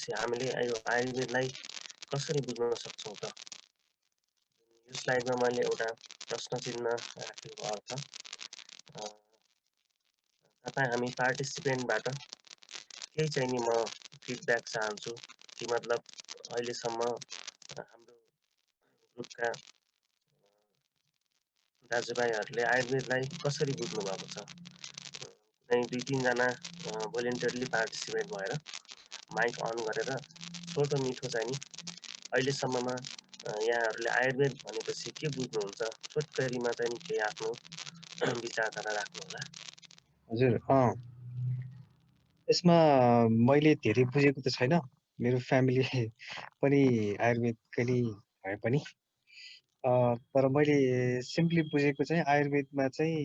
भनेपछि हामीले यो आयुर्वेदलाई कसरी बुझ्न सक्छौँ त? यो स्लाइडमा मैले एउटा प्रश्न चिन्ह राखेको अर्थ तपाईँ हामी पार्टिसिपेन्टबाट केही चाहिँ नि म फिडब्याक चाहन्छु कि मतलब अहिलेसम्म हाम्रो ग्रुपका दाजुभाइहरूले आयुर्वेदलाई कसरी बुझ्नु भएको छ? कुनै 2-3 जना भोलिन्टियरली पार्टिसिपेट भएर माइक अन गरेर छोटो मिठो चाहिँ नि अहिलेसम्ममा यहाँहरूले आयुर्वेद भनेपछि के बुझ्नुहुन्छ? छोटकरीमा चाहिँ नि केही आफ्नो विचारधारा राख्नुहोला। हजुर यसमा मैले धेरै बुझेको त छैन, मेरो फ्यामिली पनि आयुर्वेदकै नै भए पनि तर मैले सिम्पली बुझेको चाहिँ आयुर्वेदमा चाहिँ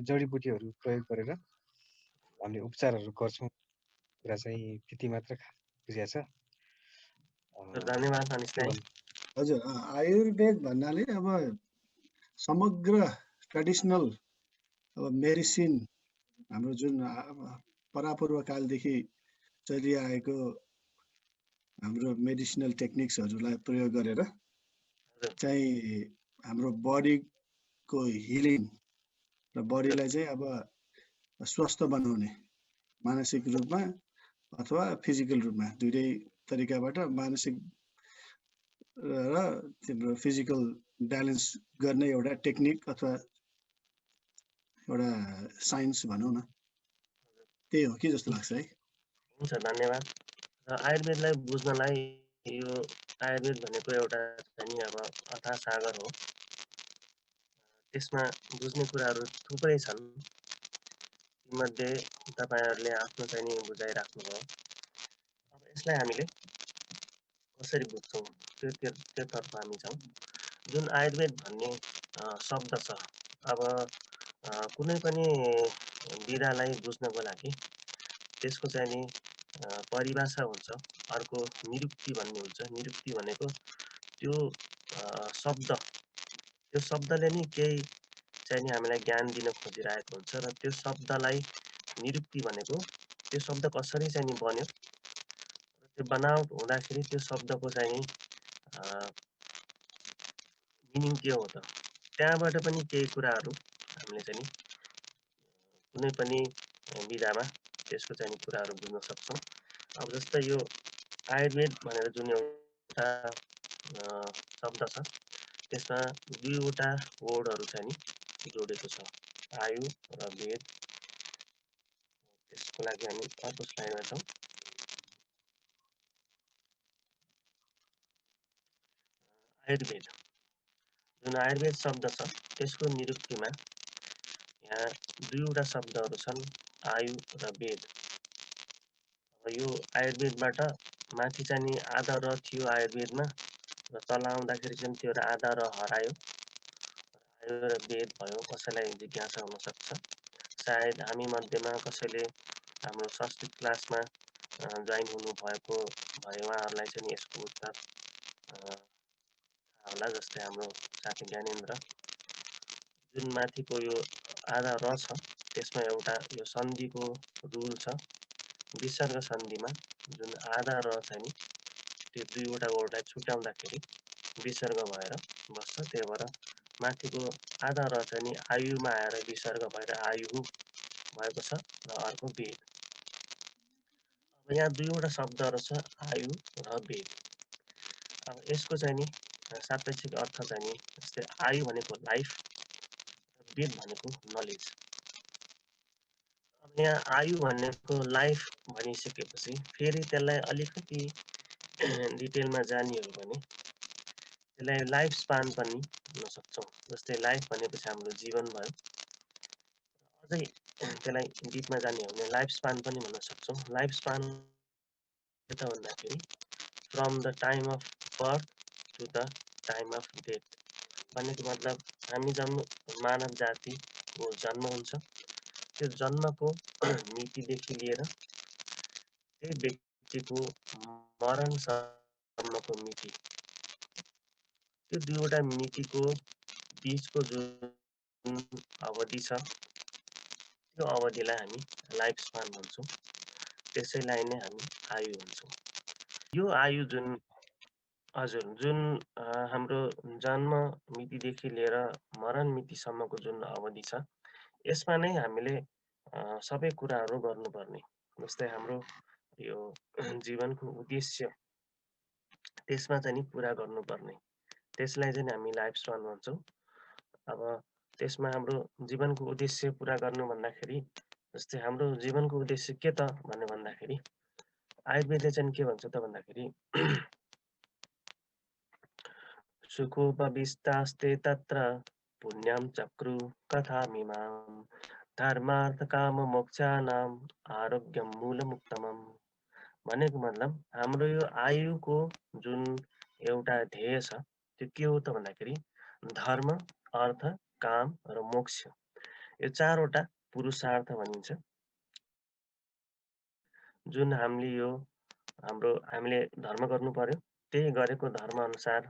जडीबुटीहरू प्रयोग गरेर हामीले उपचारहरू गर्छौँ कुरा चाहिँ त्यति मात्र बुझेको छ। धन्यवाद अनिश दाइ। हजुर आयुर्वेद भन्नाले अब समग्र ट्रेडिसनल अब मेडिसिन हाम्रो जुन परापूर्व कालदेखि चलिआएको हाम्रो मेडिसिनल टेक्निक्सहरूलाई प्रयोग गरेर चाहिँ हाम्रो बडीको हिलिङ र बडीलाई चाहिँ अब स्वस्थ बनाउने मानसिक रूपमा अथवा फिजिकल रूपमा दुईटै तरिकाबाट मानसिक र तिम्रो फिजिकल ब्यालेन्स गर्ने एउटा टेक्निक अथवा एउटा साइन्स भनौँ न, त्यही हो कि जस्तो लाग्छ है। हुन्छ, धन्यवाद। आयुर्वेदलाई बुझ्नलाई यो आयुर्वेद भनेको एउटा चाहिँ अब अथाह सागर हो। त्यसमा बुझ्ने कुराहरू थुप्रै छन्। तीमध्ये तपाईहरुले आफ्नो चाहिँ नि बुझाइ राख्नुभयो। अब यसलाई हामीले कसरी बुझ्छौँ त्योतर्फ हामी जाउँ। जुन आयुर्वेद भन्ने शब्द छ, अब कुनै पनि विधालाई बुझ्नको लागि त्यसको चाहिँ नि परिभाषा हुन्छ, अर्को निरुक्ति भन्ने हुन्छ। निरुक्ति भनेको त्यो शब्दले नि केही चाहिँ नि हामीलाई ज्ञान दिन खोजिरहेको हुन्छ र त्यो शब्दलाई निरुक्ति भनेको त्यो शब्द कसरी चाहिँ नि बन्यो, त्यो बनावट हुँदाखेरि त्यो शब्दको चाहिँ नि मिनिङ के हो त, त्यहाँबाट पनि केही कुराहरू हामीले चाहिँ नि कुनै पनि विधामा त्यसको चाहिँ नि कुराहरू बुझ्न सक्छौँ। अब जस्तै यो आयुर्वेद भनेर जुन एउटा शब्द छ, त्यसमा दुईवटा वर्डहरू चाहिँ नि जोडेको छ, आयु र वेद। त्यसको लागि हामी अर्को स्लाइडमा छौँ। आयुर्वेद, जुन आयुर्वेद शब्द छ त्यसको निरुक्तिमा यहाँ दुईवटा शब्दहरू छन्, आयु र वेद। अब यो आयुर्वेदबाट माथि चाहिँ नि आधा र थियो आयुर्वेदमा, र तल आउँदाखेरि चाहिँ त्यो आधा र हरायो, आयु र वेद भयो। कसैलाई जिज्ञासा हुन सक्छ, सायद हामी मध्येमा कसैले हाम्रो संस्कृत क्लासमा जोइन हुनु भएको भए उहाँहरूलाई चाहिँ यसको उत्तर थाहा होला। जस्तै हाम्रो साथी ज्ञानेन्द्र, जुन माथिको यो आधा र छ त्यसमा एउटा यो सन्धिको रुल छ। विसर्ग सन्धिमा जुन आधा र चाहिँ नि त्यो दुईवटा वर्डलाई छुट्याउँदाखेरि विसर्ग भएर बस्छ, त्यही भएर माथिको आधा र चाहिँ नि आयुमा आएर विसर्ग भएर आयु भएको छ, र अर्को वेद। अब यहाँ दुईवटा शब्दहरू छ, आयु र वेद। अब यसको चाहिँ नि सापेक्षिक अर्थ चाहिँ नि जस्तै आयु भनेको लाइफ, वेद भनेको नलेज। अब यहाँ आयु भनेको लाइफ भनिसकेपछि फेरि त्यसलाई अलिकति डिटेलमा जाने हो भने त्यसलाई लाइफ स्पान पनि भन्न सक्छौँ। जस्तै लाइफ भनेपछि हाम्रो जीवन भयो, अझै त्यसलाई डिपमा जाने हो भने लाइफ स्पान पनि भन्न सक्छौँ। लाइफ स्पान के त भन्दाखेरि from the time of birth to the time of death भनेको मतलब हामी मानव जातिको जन्म हुन्छ, त्यो जन्मको मितिदेखि लिएर त्यही व्यक्तिको मरणसम्मको मिति, त्यो दुईवटा मितिको बीचको जुन अवधि छ त्यो अवधिलाई हामी लाइफ स्पान भन्छौँ। त्यसैलाई नै हामी आयु भन्छौँ। यो आयु जुन हजुर जुन हाम्रो जन्म मितिदेखि लिएर मरण मितिसम्मको जुन अवधि छ, यसमा नै हामीले सबै कुराहरू गर्नुपर्ने। जस्तै हाम्रो यो जीवनको उद्देश्य त्यसमा चाहिँ नि पुरा गर्नुपर्ने, त्यसलाई चाहिँ हामी लाइफ स्पान भन्छौँ। अब त्यसमा हाम्रो जीवनको उद्देश्य पुरा गर्नु भन्दाखेरि जस्तै हाम्रो जीवनको उद्देश्य के त भन्ने भन्दाखेरि आयुर्वेदले चाहिँ के भन्छ त भन्दाखेरि सुखोपविष्टास्ते तत्र पुण्यं चक्रु कथामिमां धर्मार्थ काम मोक्षानां आरोग्यम मूलमुत्तमम्। भनेको मतलब हाम्रो यो आयुको जुन एउटा ध्येय छ त्यो के हो त भन्दाखेरि धर्म, अर्थ, काम र मोक्ष, यो चारवटा पुरुषार्थ भनिन्छ। जुन हामीले धर्म गर्नु पर्यो, त्यही गरेको धर्म अनुसार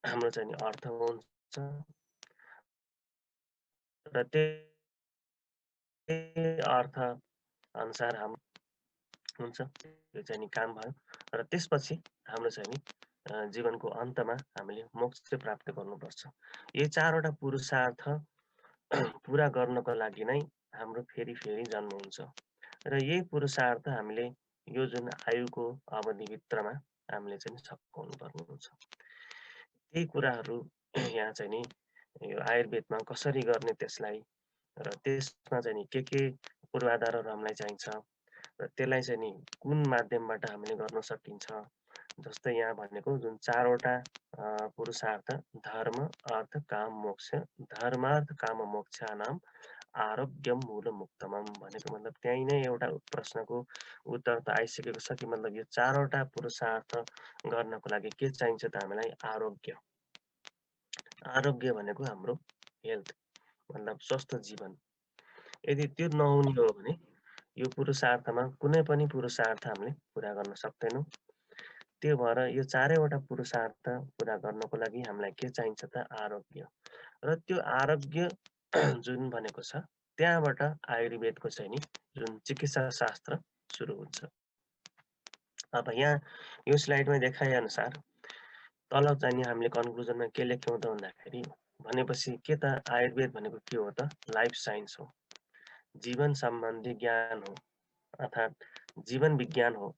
हाम्रो चाहिँ नि अर्थ हुन्छ र त्यही अर्थ अनुसार हुन्छ, यो चाहिँ नि काम भयो र त्यसपछि हाम्रो चाहिँ नि जीवनको अन्तमा हामीले मोक्ष प्राप्त गर्नुपर्छ। यी चारवटा पुरुषार्थ पुरा गर्नको लागि नै हाम्रो फेरि जन्म हुन्छ र यही पुरुषार्थ हामीले यो जुन आयुको अवधिभित्रमा हामीले चाहिँ सघाउनु पर्ने हुन्छ। त्यही कुराहरू यहाँ चाहिँ नि यो आयुर्वेदमा कसरी गर्ने त्यसलाई र त्यसमा चाहिँ नि के पूर्वाधारहरू हामीलाई चाहिन्छ र त्यसलाई चाहिँ नि कुन माध्यमबाट हामीले गर्न सकिन्छ। जस्तै यहाँ भनेको जुन चारवटा पुरुषार्थ धर्म, अर्थ, काम, मोक्ष, धर्मार्थ काम मोक्षानाम आरोग्यम मूलमुत्तमम् भनेको मतलब त्यही नै एउटा प्रश्नको उत्तर त आइसकेको छ कि मतलब यो चारवटा पुरुषार्थ गर्नको लागि के चाहिन्छ त हामीलाई आरोग्य। आरोग्य भनेको हाम्रो हेल्थ मतलब स्वस्थ जीवन। यदि त्यो नहुने हो भने यो पुरुषार्थमा कुनै पनि पुरुषार्थ हामीले पुरा गर्न सक्दैनौँ। त्यो भएर यो चारैवटा पुरुषार्थ पुरा गर्नको लागि हामीलाई के चाहिन्छ त आरोग्य। र त्यो आरोग्य जुन भनेको छ त्यहाँबाट आयुर्वेदको चाहिँ नि जुन चिकित्सा शास्त्र सुरु हुन्छ। अब यहाँ यो स्लाइडमा देखाए अनुसार तल चाहिँ नि हामीले कन्क्लुजनमा के लेख्यौँ त भन्दाखेरि भनेपछि के त आयुर्वेद भनेको के हो त लाइफ साइन्स हो, जीवन सम्बन्धी ज्ञान हो, अर्थात् जीवन विज्ञान हो।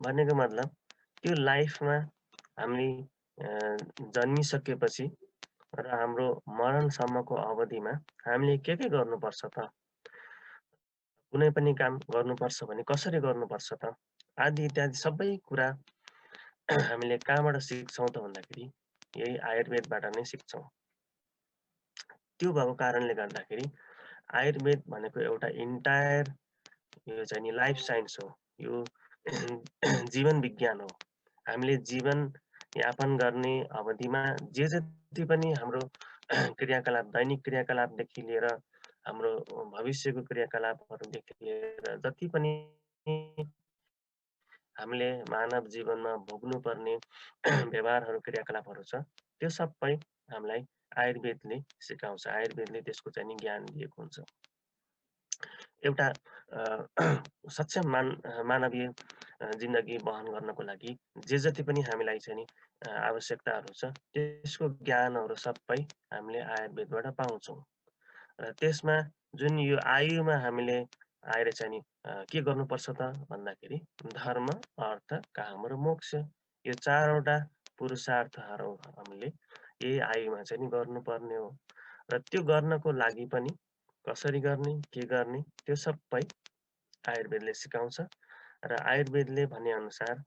भनेको मतलब त्यो लाइफमा हामी जन्मिसकेपछि र हाम्रो मरणसम्मको अवधिमा हामीले के गर्नुपर्छ त, कुनै पनि काम गर्नुपर्छ भने कसरी गर्नुपर्छ त आदि इत्यादि सबै कुरा हामीले कहाँबाट सिक्छौँ त भन्दाखेरि यही आयुर्वेदबाट नै सिक्छौँ। त्यो भएको कारणले गर्दाखेरि आयुर्वेद भनेको एउटा इन्टायर यो चाहिँ नि लाइफ साइन्स हो, यो जीवन विज्ञान हो। हामीले जीवन यापन गर्ने अवधिमा जे जति पनि हाम्रो क्रियाकलाप, दैनिक क्रियाकलापदेखि लिएर हाम्रो भविष्यको क्रियाकलापहरूदेखि लिएर जति पनि हामीले मानव जीवनमा भोग्नुपर्ने व्यवहारहरू, क्रियाकलापहरू छ त्यो सबै हामीलाई आयुर्वेदले सिकाउँछ। आयुर्वेदले त्यसको चाहिँ नि ज्ञान दिएको हुन्छ। एउटा सक्षम मानवीय जिन्दगी वहन गर्नको लागि जे जति पनि हामीलाई चाहिँ नि आवश्यकताहरू छ त्यसको ज्ञानहरू सबै हामीले आयुर्वेदबाट पाउँछौँ। र त्यसमा जुन यो आयुमा हामीले आएर चाहिँ नि के गर्नुपर्छ त भन्दाखेरि धर्म, अर्थ, काम र मोक्ष, यो चारवटा पुरुषार्थहरू हामीले यही आयुमा चाहिँ नि गर्नुपर्ने हो। र त्यो गर्नको लागि पनि कसरी गर्ने, के गर्ने त्यो सबै आयुर्वेदले सिकाउँछ। र आयुर्वेदले भने अनुसार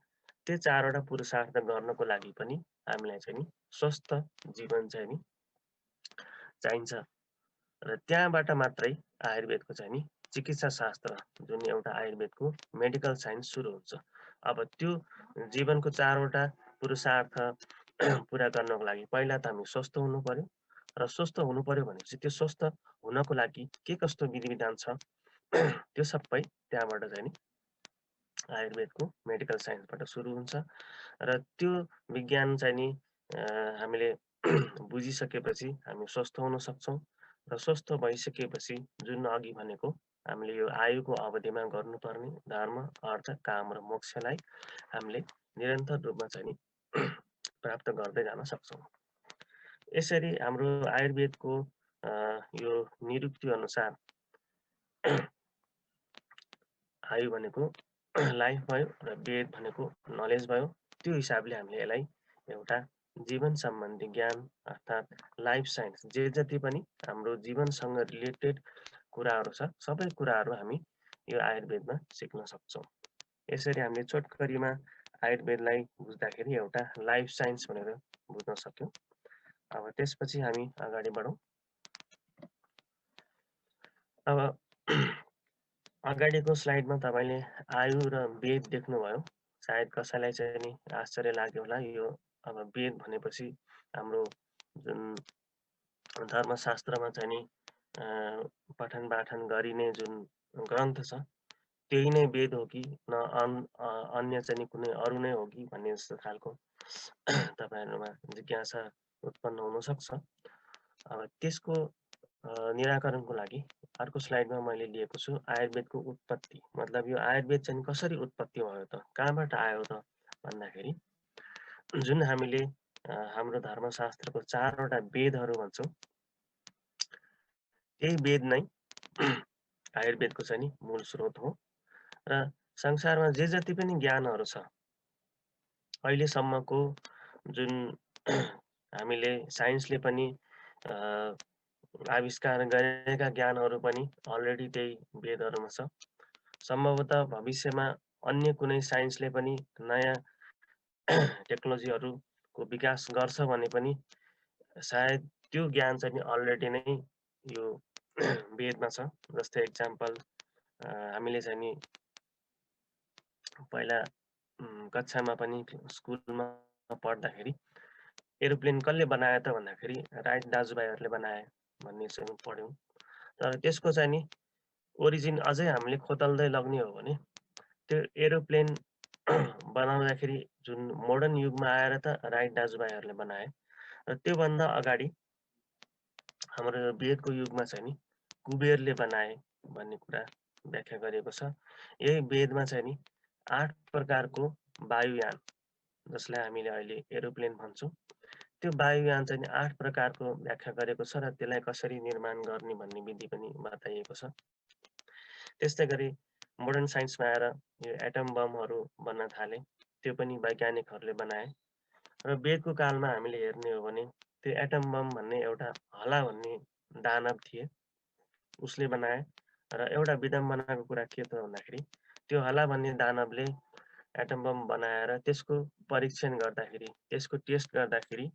त्यो चारवटा पुरुषार्थ गर्नको लागि पनि हामीलाई चाहिँ नि स्वस्थ जीवन चाहिँ नि चाहिन्छ। र त्यहाँबाट मात्रै आयुर्वेदको चाहिँ नि चिकित्सा शास्त्र जुन एउटा आयुर्वेदको मेडिकल साइन्स सुरु हुन्छ। अब त्यो जीवनको चारवटा पुरुषार्थ पुरा गर्नको लागि पहिला त हामी स्वस्थ हुनु पर्यो र स्वस्थ हुनु पर्यो भनेपछि त्यो स्वस्थ हुनको लागि के कस्तो विधि विधान छ त्यो सबै त्यहाँबाट चाहिँ नि आयुर्वेदको मेडिकल साइन्सबाट सुरु हुन्छ। र त्यो विज्ञान चाहिँ नि हामीले बुझिसकेपछि हामी स्वस्थ हुन सक्छौँ र स्वस्थ भइसकेपछि जुन अघि भनेको हामीले यो आयुको अवधिमा गर्नुपर्ने धर्म, अर्थ, काम र मोक्षलाई हामीले निरन्तर रूपमा चाहिँ नि प्राप्त गर्दै जान सक्छौँ। यसरी हाम्रो आयुर्वेदको यो निरुक्ति अनुसार आयु भनेको लाइफ भयो र वेद भनेको नलेज भयो। त्यो हिसाबले हामीले यसलाई एउटा जीवन सम्बन्धी ज्ञान अर्थात् लाइफ साइन्स जे जति पनि हाम्रो जीवनसँग रिलेटेड कुराहरू छ सबै कुराहरू हामी यो आयुर्वेदमा सिक्न सक्छौँ। यसरी हामीले छोटकरीमा आयुर्वेदलाई बुझ्दाखेरि एउटा लाइफ साइन्स भनेर बुझ्न सक्यौँ। अब त्यसपछि हामी अगाडि बढौँ। अब अगाडिको स्लाइडमा तपाईँले आयु र वेद देख्नुभयो। सायद कसैलाई चाहिँ नि आश्चर्य लाग्यो होला। यो अब वेद भनेपछि हाम्रो जुन धर्मशास्त्रमा चाहिँ नि पठन पाठन गरिने जुन ग्रन्थ छ त्यही नै वेद हो कि न अन्य चाहिँ नि कुनै अरू नै हो कि भन्ने जस्तो खालको तपाईँहरूमा जिज्ञासा उत्पन्न हुनसक्छ। अब त्यसको निराकरणको लागि अर्को स्लाइडमा मैले लिएको छु आयुर्वेदको उत्पत्ति। मतलब यो आयुर्वेद चाहिँ कसरी उत्पत्ति भयो त, कहाँबाट आयो त भन्दाखेरि जुन हामीले हाम्रो धर्मशास्त्रको 4वटा वेदहरू भन्छौँ त्यही वेद नै आयुर्वेदको चाहिँ नि मूल स्रोत हो। र संसारमा जे जति पनि ज्ञानहरू छ अहिलेसम्मको जुन हामीले साइन्सले पनि आविष्कार गरेका ज्ञानहरू पनि अलरेडी त्यही वेदहरूमा छ। सम्भवतः भविष्यमा अन्य कुनै साइन्सले पनि नयाँ टेक्नोलोजीहरूको विकास गर्छ भने पनि सायद त्यो ज्ञान चाहिँ अलरेडी नै यो वेदमा छ। जस्तै एक्जाम्पल हामीले चाहिँ नि पहिला कक्षामा पनि स्कुलमा पढ्दाखेरि एरोप्लेन कसले बनायो त भन्दाखेरि राइट दाजुभाइहरूले बनाए भन्ने चाहिँ पढ्यौँ। तर त्यसको चाहिँ नि ओरिजिन अझै हामीले खोतल्दै लग्ने हो भने त्यो एरोप्लेन बनाउँदाखेरि जुन मोडर्न युगमा आएर त राइट दाजुभाइहरूले बनाए र त्योभन्दा अगाडि हाम्रो वेदको युगमा चाहिँ नि कुबेरले बनाए भन्ने कुरा व्याख्या गरिएको छ। यही वेदमा चाहिँ नि 8 प्रकारको वायुयान जसलाई हामीले अहिले एरोप्लेन भन्छौँ त्यो वायुयान चाहिँ नि 8 प्रकारको व्याख्या गरेको छ र त्यसलाई कसरी निर्माण गर्ने भन्ने विधि पनि बताइएको छ। त्यस्तै गरी मोडर्न साइन्समा आएर यो एटम बमहरू बन्न थाले, त्यो पनि वैज्ञानिकहरूले बनाए। र वेदको कालमा हामीले हेर्ने हो भने त्यो एटम बम भन्ने एउटा हला भन्ने दानव थिए, उसले बनाए। र एउटा विडम्बनाको कुरा के त भन्दाखेरि त्यो हला भन्ने दानवले एटम बम बनाएर त्यसको परीक्षण गर्दाखेरि त्यसको टेस्ट गर्दाखेरि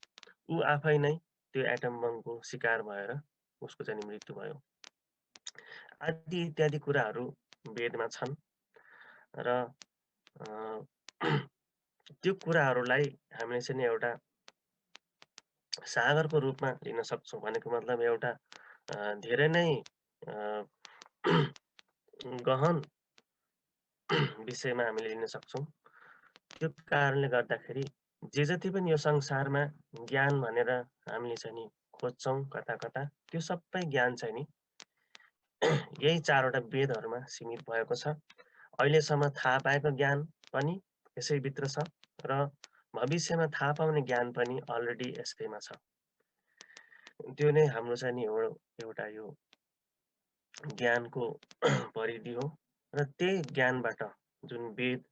ऊ आफै नै त्यो एटम बमको शिकार भएर उसको चाहिँ मृत्यु भयो। आदि इत्यादि कुराहरू वेदमा छन् र त्यो कुराहरूलाई हामीले चाहिँ एउटा सागरको रूपमा लिन सक्छौँ। भनेको मतलब एउटा धेरै नै गहन विषयमा हामीले लिन सक्छौँ। त्यो कारणले गर्दाखेरि जे जति पनि यो संसारमा ज्ञान भनेर हामीले चाहिँ नि खोज्छौँ कता कता, त्यो सबै ज्ञान चाहिँ नि यही 4वटा वेदहरूमा सीमित भएको छ। अहिलेसम्म थाहा पाएको ज्ञान पनि यसैभित्र छ र भविष्यमा थाहा पाउने ज्ञान पनि अलरेडी यसैमा छ। त्यो नै हाम्रो चाहिँ नि एउटा यो ज्ञानको परिधि हो र त्यही ज्ञानबाट जुन वेद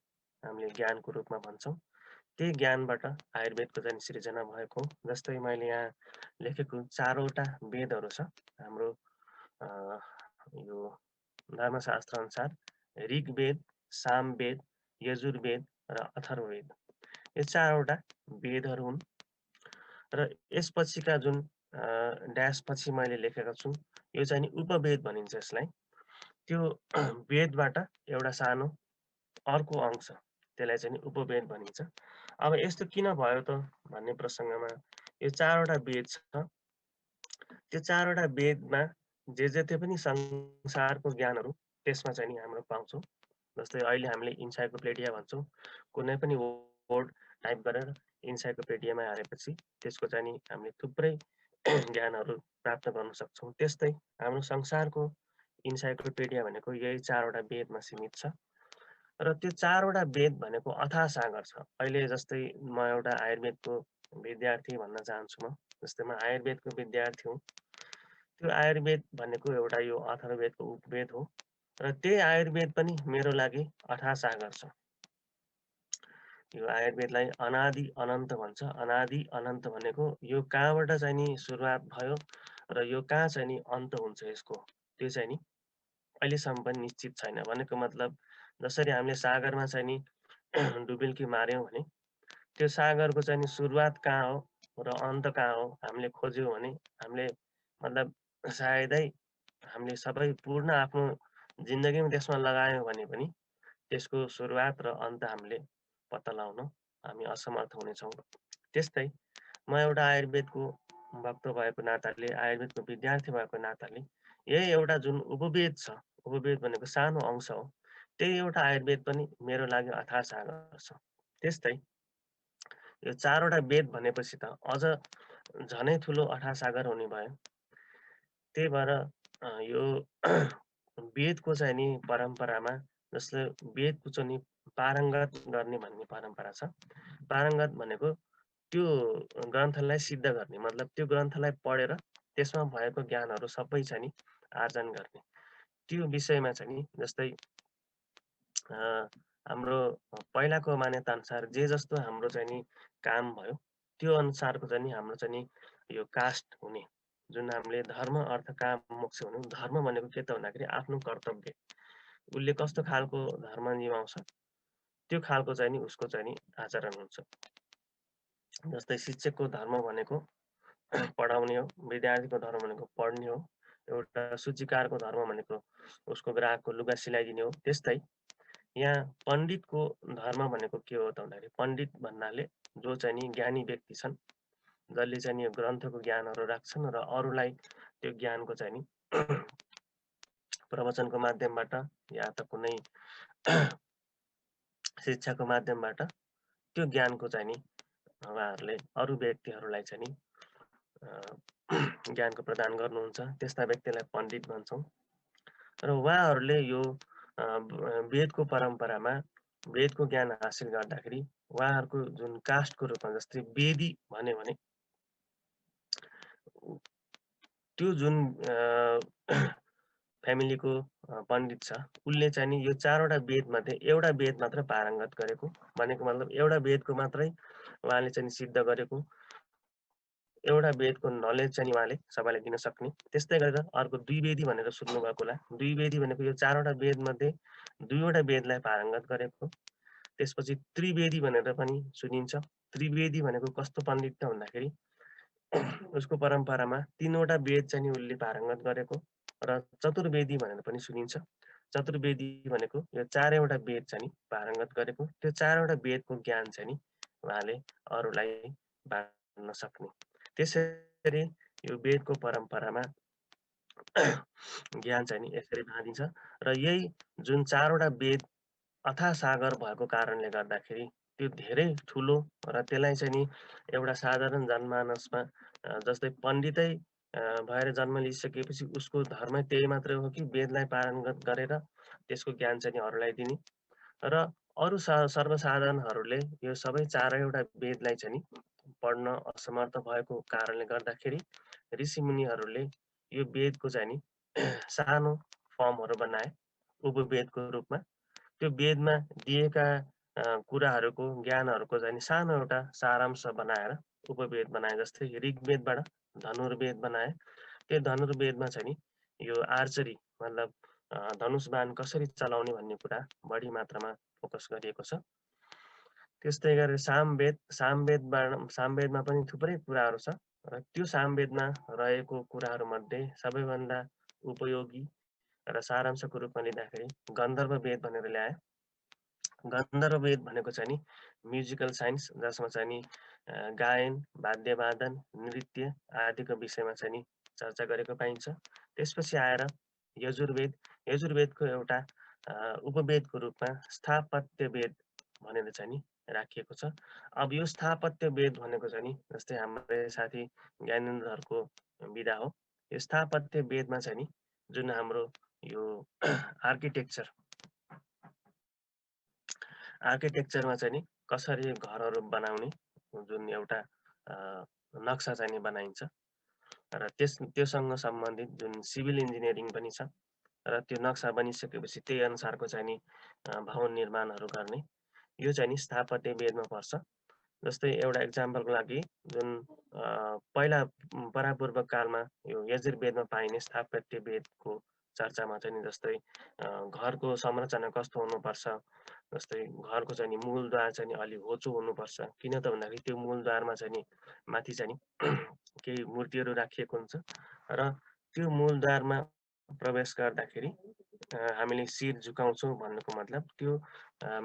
हामीले ज्ञानको रूपमा भन्छौँ त्यही ज्ञानबाट आयुर्वेदको चाहिँ सृजना भएको। जस्तै मैले यहाँ लेखेको 4वटा वेदहरू छ हाम्रो यो धर्मशास्त्र अनुसार ऋग्वेद, सामवेद, यजुर्वेद र अथर्ववेद। यो 4वटा वेदहरू हुन् र यसपछिका जुन ड्यास पछि मैले लेखेको छु यो चाहिँ नि उपवेद भनिन्छ यसलाई। त्यो वेदबाट एउटा सानो अर्को अंश त्यसलाई चाहिँ नि उपवेद भनिन्छ। अब यस्तो किन भयो त भन्ने प्रसङ्गमा यो 4वटा वेद छ, त्यो 4वटा वेदमा जे जति पनि संसारको ज्ञानहरू त्यसमा चाहिँ नि हाम्रो पाउँछौँ। जस्तै अहिले हामीले इन्साइक्लोपिडिया भन्छौँ, कुनै पनि वर्ड टाइप गरेर इन्साइक्लोपिडियामा हालेपछि त्यसको चाहिँ नि हामीले थुप्रै ज्ञानहरू प्राप्त गर्न सक्छौँ। त्यस्तै हाम्रो संसारको इन्साइक्लोपिडिया भनेको यही 4वटा वेदमा सीमित छ र त्यो 4वटा वेद भनेको अथाह सागर छ। अहिले जस्तै म एउटा आयुर्वेदको विद्यार्थी भन्न चाहन्छु म। जस्तै म आयुर्वेदको विद्यार्थी हुँ। त्यो आयुर्वेद भनेको एउटा यो अथर्ववेदको उपवेद हो र त्यही आयुर्वेद पनि मेरो लागि अथाह सागर छ। यो आयुर्वेदलाई अनादि अनन्त भन्छ। अनादि अनन्त भनेको यो कहाँबाट चाहिँ नि सुरुवात भयो र यो कहाँ चाहिँ नि अन्त हुन्छ यसको, त्यो चाहिँ नि अहिलेसम्म पनि निश्चित छैन। भनेको मतलब जसरी हामीले सागरमा चाहिँ नि डुबेल्की मार्यौँ भने त्यो सागरको चाहिँ नि सुरुवात कहाँ हो र अन्त कहाँ हो हामीले खोज्यौँ भने हामीले मतलब सायदै हामीले सबै पूर्ण आफ्नो जिन्दगीमा त्यसमा लगायौँ भने पनि त्यसको सुरुवात र अन्त हामीले पत्ता लगाउन हामी असमर्थ हुनेछौँ। त्यस्तै म एउटा आयुर्वेदको भक्त भएको नाताले, आयुर्वेदको विद्यार्थी भएको नाताले यही एउटा जुन उपवेद छ, उपवेद भनेको सानो अंश हो, त्यही एउटा आयुर्वेद पनि मेरो लागि अथाह सागर छ। त्यस्तै यो 4वटा वेद भनेपछि त अझ झनै ठुलो अथाह सागर हुने भयो। त्यही भएर यो वेदको चाहिँ नि परम्परामा जसले वेदको चाहिँ नि पारङ्गत गर्ने भन्ने परम्परा छ। पारङ्गत भनेको त्यो ग्रन्थलाई सिद्ध गर्ने, मतलब त्यो ग्रन्थलाई पढेर त्यसमा भएको ज्ञानहरू सबै चाहिँ नि आर्जन गर्ने। त्यो विषयमा चाहिँ नि जस्तै हाम्रो पहिलाको मान्यता अनुसार जे जस्तो हाम्रो चाहिँ नि काम भयो त्यो अनुसारको चाहिँ नि हाम्रो चाहिँ नि यो कास्ट हुने, जुन हामीले धर्म अर्थ काम मोक्ष हुने। धर्म भनेको के त भन्दाखेरि आफ्नो कर्तव्य, उसले कस्तो खालको धर्म निभाउँछ त्यो खालको चाहिँ नि उसको चाहिँ नि आचरण हुन्छ। जस्तै शिक्षकको धर्म भनेको पढाउने हो, विद्यार्थीको धर्म भनेको पढ्ने हो, एउटा सूचीकारको धर्म भनेको उसको ग्राहकको लुगा सिलाइदिने हो। त्यस्तै यहाँ पण्डितको धर्म भनेको के हो त भन्दाखेरि पण्डित भन्नाले जो चाहिँ नि ज्ञानी व्यक्ति छन्, जसले चाहिँ नि यो ग्रन्थको ज्ञानहरू राख्छन् र अरूलाई त्यो ज्ञानको चाहिँ नि प्रवचनको माध्यमबाट या त कुनै शिक्षाको माध्यमबाट त्यो ज्ञानको चाहिँ नि उहाँहरूले अरू व्यक्तिहरूलाई चाहिँ नि ज्ञानको प्रदान गर्नुहुन्छ। त्यस्ता व्यक्तिलाई पण्डित भन्छौँ र उहाँहरूले यो वेदको परम्परामा वेदको ज्ञान हासिल गर्दाखेरि उहाँहरूको जुन कास्टको रूपमा जस्तै वेदी भन्यो भने त्यो जुन फ्यामिलीको पण्डित छ उसले चाहिँ नि यो 4वटा वेदमध्ये एउटा वेद मात्र पारङ्गत गरेको, भनेको मतलब एउटा वेदको मात्रै उहाँले चाहिँ सिद्ध गरेको, एउटा वेदको नलेज चाहिँ उहाँले सबैलाई दिन सक्ने। त्यस्तै गरेर अर्को द्विवेदी भनेर सुन्नुभएको होला। द्विवेदी भनेको यो 4वटा वेदमध्ये 2वटा वेदलाई पारङ्गत गरेको। त्यसपछि त्रिवेदी भनेर पनि सुनिन्छ। त्रिवेदी भनेको कस्तो पण्डित त भन्दाखेरि उसको परम्परामा 3वटा वेद चाहिँ नि उसले पारङ्गत गरेको र चतुर्वेदी भनेर पनि सुनिन्छ। चतुर्वेदी भनेको यो 4वटा वेद चाहिँ नि पारङ्गत गरेको, त्यो 4वटा वेदको ज्ञान चाहिँ नि उहाँले अरूलाई बाँड्न सक्ने। त्यसरी यो वेदको परम्परामा ज्ञान चाहिँ नि यसरी बाँडिन्छ र यही जुन 4वटा वेद अथाह सागर भएको कारणले गर्दाखेरि त्यो धेरै ठुलो र त्यसलाई चाहिँ नि एउटा साधारण जनमानसमा जस्तै पण्डितै भएर जन्म लिइसकेपछि उसको धर्म त्यही मात्रै हो कि वेदलाई पारङ्गत गरेर त्यसको ज्ञान चाहिँ नि अरूलाई दिने र अरू सर्वसाधारणहरूले यो सबै 4वटा वेदलाई चाहिँ नि पढ्न असमर्थ भएको कारणले गर्दाखेरि ऋषिमुनिहरूले यो वेदको चाहिँ नि सानो फर्महरू बनाए उपवेदको रूपमा। त्यो वेदमा दिएका कुराहरूको ज्ञानहरूको चाहिँ नि सानो एउटा सारांश बनाएर उपवेद बनाए। जस्तै ऋग्वेदबाट धनुर्वेद बनाए। त्यो धनुर्वेदमा चाहिँ नि यो आर्चरी मतलब धनुष बाण कसरी चलाउने भन्ने कुरा बढी मात्रामा फोकस गरिएको छ। त्यस्तै गरेर सामवेदमा पनि थुप्रै कुराहरू छ र त्यो सामवेदमा रहेको कुराहरूमध्ये सबैभन्दा उपयोगी र सारांशको रूपमा लिँदाखेरि गन्धर्व वेद भनेर ल्याए। गन्धर्व वेद भनेको चाहिँ नि म्युजिकल साइन्स, जसमा चाहिँ नि गायन, वाद्यवादन, नृत्य आदिको विषयमा चाहिँ नि चर्चा गरेको पाइन्छ। त्यसपछि आएर यजुर्वेद, यजुर्वेदको एउटा उपवेदको रूपमा स्थापत्य वेद भनेर चाहिँ नि राखिएको छ। अब यो स्थापत्य वेद भनेको चाहिँ नि जस्तै हाम्रो साथी ज्ञानेन्द्रहरूको विधा हो। यो स्थापत्य वेदमा चाहिँ नि जुन हाम्रो यो आर्किटेक्चरमा चाहिँ नि कसरी घरहरू बनाउने जुन एउटा नक्सा चाहिँ नि बनाइन्छ र त्योसँग सम्बन्धित जुन सिभिल इन्जिनियरिङ पनि छ र त्यो नक्सा बनिसकेपछि त्यही अनुसारको चाहिँ नि भवन निर्माणहरू गर्ने यो चाहिँ नि स्थापत्य वेदमा पर्छ। जस्तै एउटा एक्जाम्पलको लागि जुन पहिला परापूर्व कालमा यो यजुर्वेदमा पाइने स्थापत्य वेदको चर्चामा चाहिँ नि जस्तै घरको संरचना कस्तो हुनुपर्छ, जस्तै घरको चाहिँ नि मूलद्वार चाहिँ नि अलि होचो हुनुपर्छ। किन त भन्दाखेरि त्यो मूलद्वारमा चाहिँ नि माथि चाहिँ नि केही मूर्तिहरू राखिएको हुन्छ र त्यो मूलद्वारमा प्रवेश गर्दाखेरि हामीले शिर झुकाउँछौँ भन्नुको मतलब त्यो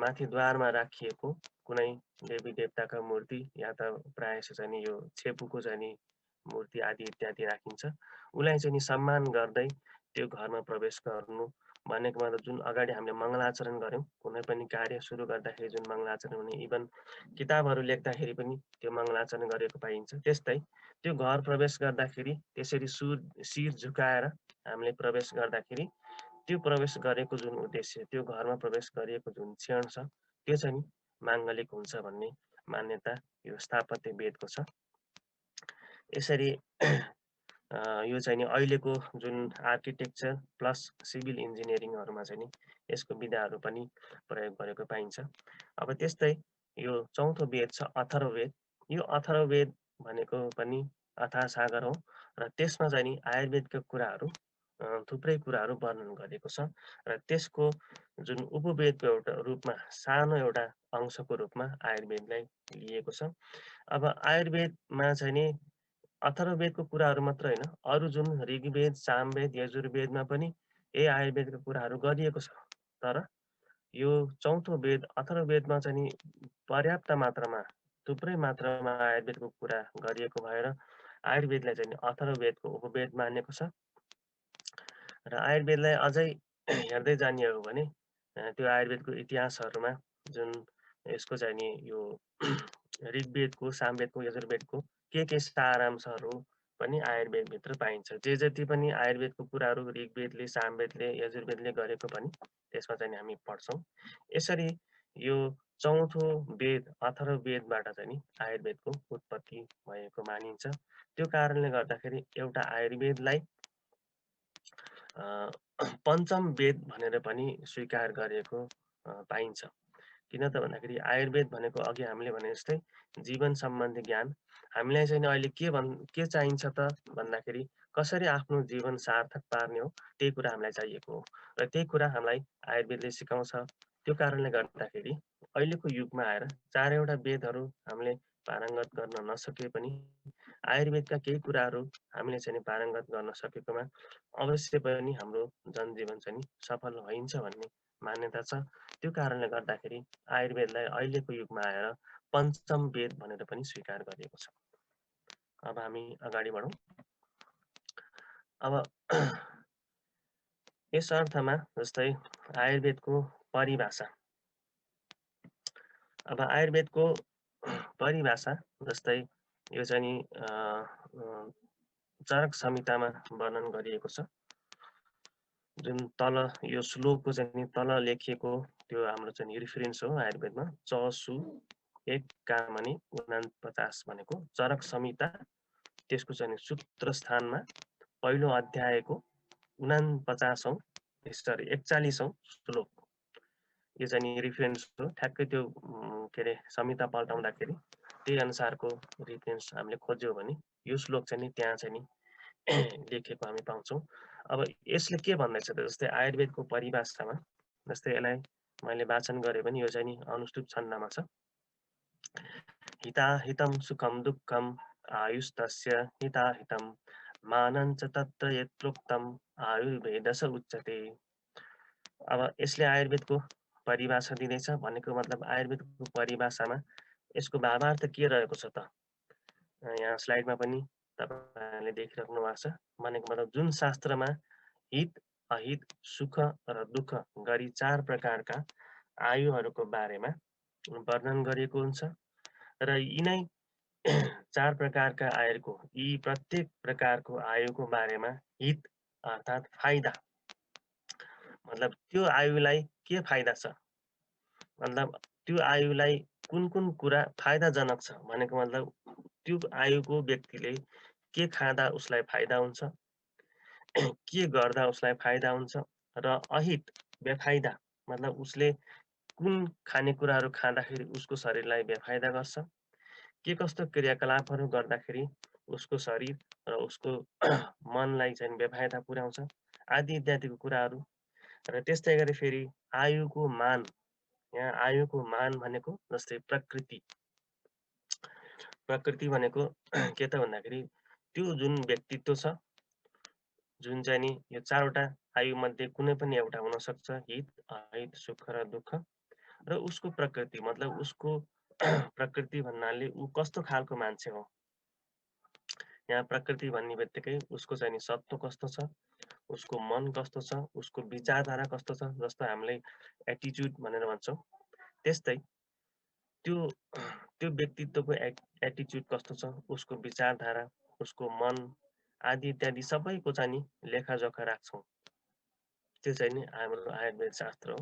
माथि द्वारमा राखिएको कुनै देवी देवताका मूर्ति या त प्रायः चाहिँ नि यो छेपुको चाहिँ नि मूर्ति आदि इत्यादि राखिन्छ। उसलाई चाहिँ नि सम्मान गर्दै त्यो घरमा प्रवेश गर्नु भनेको मतलब जुन अगाडि हामीले मङ्गलाचरण गऱ्यौँ, कुनै पनि कार्य सुरु गर्दाखेरि जुन मङ्गलाचरण हुने, इभन किताबहरू लेख्दाखेरि पनि त्यो मङ्गलाचरण गरेको पाइन्छ। त्यस्तै त्यो घर प्रवेश गर्दाखेरि त्यसरी शिर झुकाएर हामीले प्रवेश गर्दाखेरि त्यो प्रवेश गरेको जुन उद्देश्य, त्यो घरमा प्रवेश गरिएको जुन क्षण छ त्यो चाहिँ नि माङ्गलिक हुन्छ भन्ने मान्यता यो स्थापत्य वेदको छ। यसरी यो चाहिँ नि अहिलेको जुन आर्किटेक्चर प्लस सिभिल इन्जिनियरिङहरूमा चाहिँ नि यसको विधाहरू पनि प्रयोग गरेको पाइन्छ। अब त्यस्तै यो चौथो वेद छ अथर्ववेद। यो अथर्ववेद भनेको पनि अथाह सागर हो र त्यसमा चाहिँ नि आयुर्वेदका कुराहरू थुप्रै कुराहरू वर्णन गरेको छ र त्यसको जुन उपवेदको एउटा रूपमा सानो एउटा अंशको रूपमा आयुर्वेदलाई लिएको छ। अब आयुर्वेदमा चाहिँ नि अथर्ववेदको कुराहरू मात्र होइन, अरू जुन ऋग्वेद, सामवेद, यजुर्वेदमा पनि यही आयुर्वेदका कुराहरू गरिएको छ। तर यो चौथो वेद अथर्ववेदमा चाहिँ नि पर्याप्त मात्रामा, थुप्रै मात्रामा आयुर्वेदको कुरा गरिएको भएर आयुर्वेदलाई चाहिँ अथर्ववेदको उपवेद मानेको छ। र आयुर्वेदलाई अझै हेर्दै जाने हो भने त्यो आयुर्वेदको इतिहासहरूमा जुन यसको चाहिँ नि यो ऋग्वेदको, सामवेदको, यजुर्वेदको के सारांशहरू पनि आयुर्वेदभित्र पाइन्छ। जे जति पनि आयुर्वेदको कुराहरू ऋग्वेदले, सामवेदले, यजुर्वेदले गरेको पनि त्यसमा चाहिँ हामी पढ्छौँ। यसरी यो चौथो वेद अथर्ववेदबाट चाहिँ नि आयुर्वेदको उत्पत्ति भएको मानिन्छ। त्यो कारणले गर्दाखेरि एउटा आयुर्वेदलाई पञ्चम वेद भनेर पनि स्वीकार गरिएको पाइन्छ। किन त भन्दाखेरि आयुर्वेद भनेको अघि हामीले भने जस्तै जीवन सम्बन्धी ज्ञान। हामीलाई चाहिँ अहिले के चाहिन्छ त भन्दाखेरि कसरी आफ्नो जीवन सार्थक पार्ने हो त्यही कुरा हामीलाई चाहिएको हो र त्यही कुरा हामीलाई आयुर्वेदले सिकाउँछ। त्यो कारणले गर्दाखेरि अहिलेको युगमा आएर चारैवटा वेदहरू हामीले पारङ्गत गर्न नसके पनि आयुर्वेदका केही कुराहरू हामीले चाहिँ पारङ्गत गर्न सकेकोमा अवश्य पनि हाम्रो जनजीवन चाहिँ सफल भइन्छ भन्ने मान्यता छ। त्यो कारणले गर्दाखेरि आयुर्वेदलाई अहिलेको युगमा आएर पञ्चम वेद भनेर पनि स्वीकार गरिएको छ। अब हामी अगाडि बढौँ। अब यस अर्थमा जस्तै आयुर्वेदको परिभाषा। अब आयुर्वेदको परिभाषा जस्तै यो चाहिँ नि चरक संहितामा वर्णन गरिएको छ। जुन तल यो श्लोकको चाहिँ नि तल लेखिएको त्यो हाम्रो चाहिँ रिफरेन्स हो आयुर्वेदमा। चसु 1:49 भनेको चरक संहिता, त्यसको चाहिँ सूत्र स्थानमा पहिलो अध्यायको 41औं श्लोक। यो चाहिँ नि रिफरेन्स हो। ठ्याक्कै त्यो के अरे संहिता पल्टाउँदाखेरि त्यही अनुसारको रिफरेन्स हामीले खोज्यौँ भने यो श्लोक चाहिँ नि त्यहाँ चाहिँ नि लेखेको हामी पाउँछौँ। अब यसले के भन्दैछ त जस्तै आयुर्वेदको परिभाषामा जस्तै यसलाई मैले वाचन गरेँ भने यो चाहिँ नि अनुष्टुप छन्दमा छ। हिताहितं सुखं दुःखं आयुस्तस्य हिताहितं मानञ्च तत्र यत्रोक्तं आयुर्वेदस उच्यते। अब यसले आयुर्वेदको परिभाषा दिँदैछ। भनेको मतलब आयुर्वेदको परिभाषामा यसको भावार्थ के रहेको छ त? यहाँ स्लाइडमा पनि तपाईहरुले देखिराख्नु भएको छ। भनेको मतलब जुन शास्त्रमा हित, अहित, सुख र दुःख गरी 4 प्रकारका आयुहरूको बारेमा वर्णन गरिएको हुन्छ र यिनै 4 प्रकारका आयुको यी प्रत्येक प्रकारको आयुको बारेमा हित अर्थात् फाइदा मतलब त्यो आयुलाई के फाइदा छ, मतलब त्यो आयुलाई कुन कुन कुरा फाइदाजनक छ भनेको मतलब त्यो आयुको व्यक्तिले के खाँदा उसलाई फाइदा हुन्छ, के गर्दा उसलाई फाइदा हुन्छ, र अहित बेफाइदा मतलब उसले कुन खानेकुराहरू खाँदाखेरि उसको शरीरलाई बेफाइदा गर्छ, के कस्तो क्रियाकलापहरू गर्दाखेरि उसको शरीर र उसको मनलाई चाहिँ बेफाइदा पुर्याउँछ आदि इत्यादिको कुराहरू। र त्यस्तै गरी फेरि आयुको मान, यहाँ आयुको मान भनेको जस्तै प्रकृति भनेको के त भन्दाखेरि त्यो जुन व्यक्तित्व छ जुन चाहिँ नि यो चारवटा आयुमध्ये कुनै पनि एउटा हुनसक्छ, हित अहित सुख र दुःख, र उसको प्रकृति मतलब उसको प्रकृति भन्नाले ऊ कस्तो खालको मान्छे हो। यहाँ प्रकृति भन्ने बित्तिकै उसको चाहिँ नि सत्व कस्तो छ, उसको मन कस्तो छ, उसको विचारधारा कस्तो छ, जस्तो हामीले एटिच्युड भनेर भन्छौँ त्यस्तै त्यो त्यो व्यक्तित्वको एटिच्युड कस्तो छ, उसको विचारधारा, उसको मन आदि इत्यादि सबैको चाहिँ नि लेखाजोखा राख्छौँ। त्यो चाहिँ नि हाम्रो आयुर्वेद शास्त्र हो।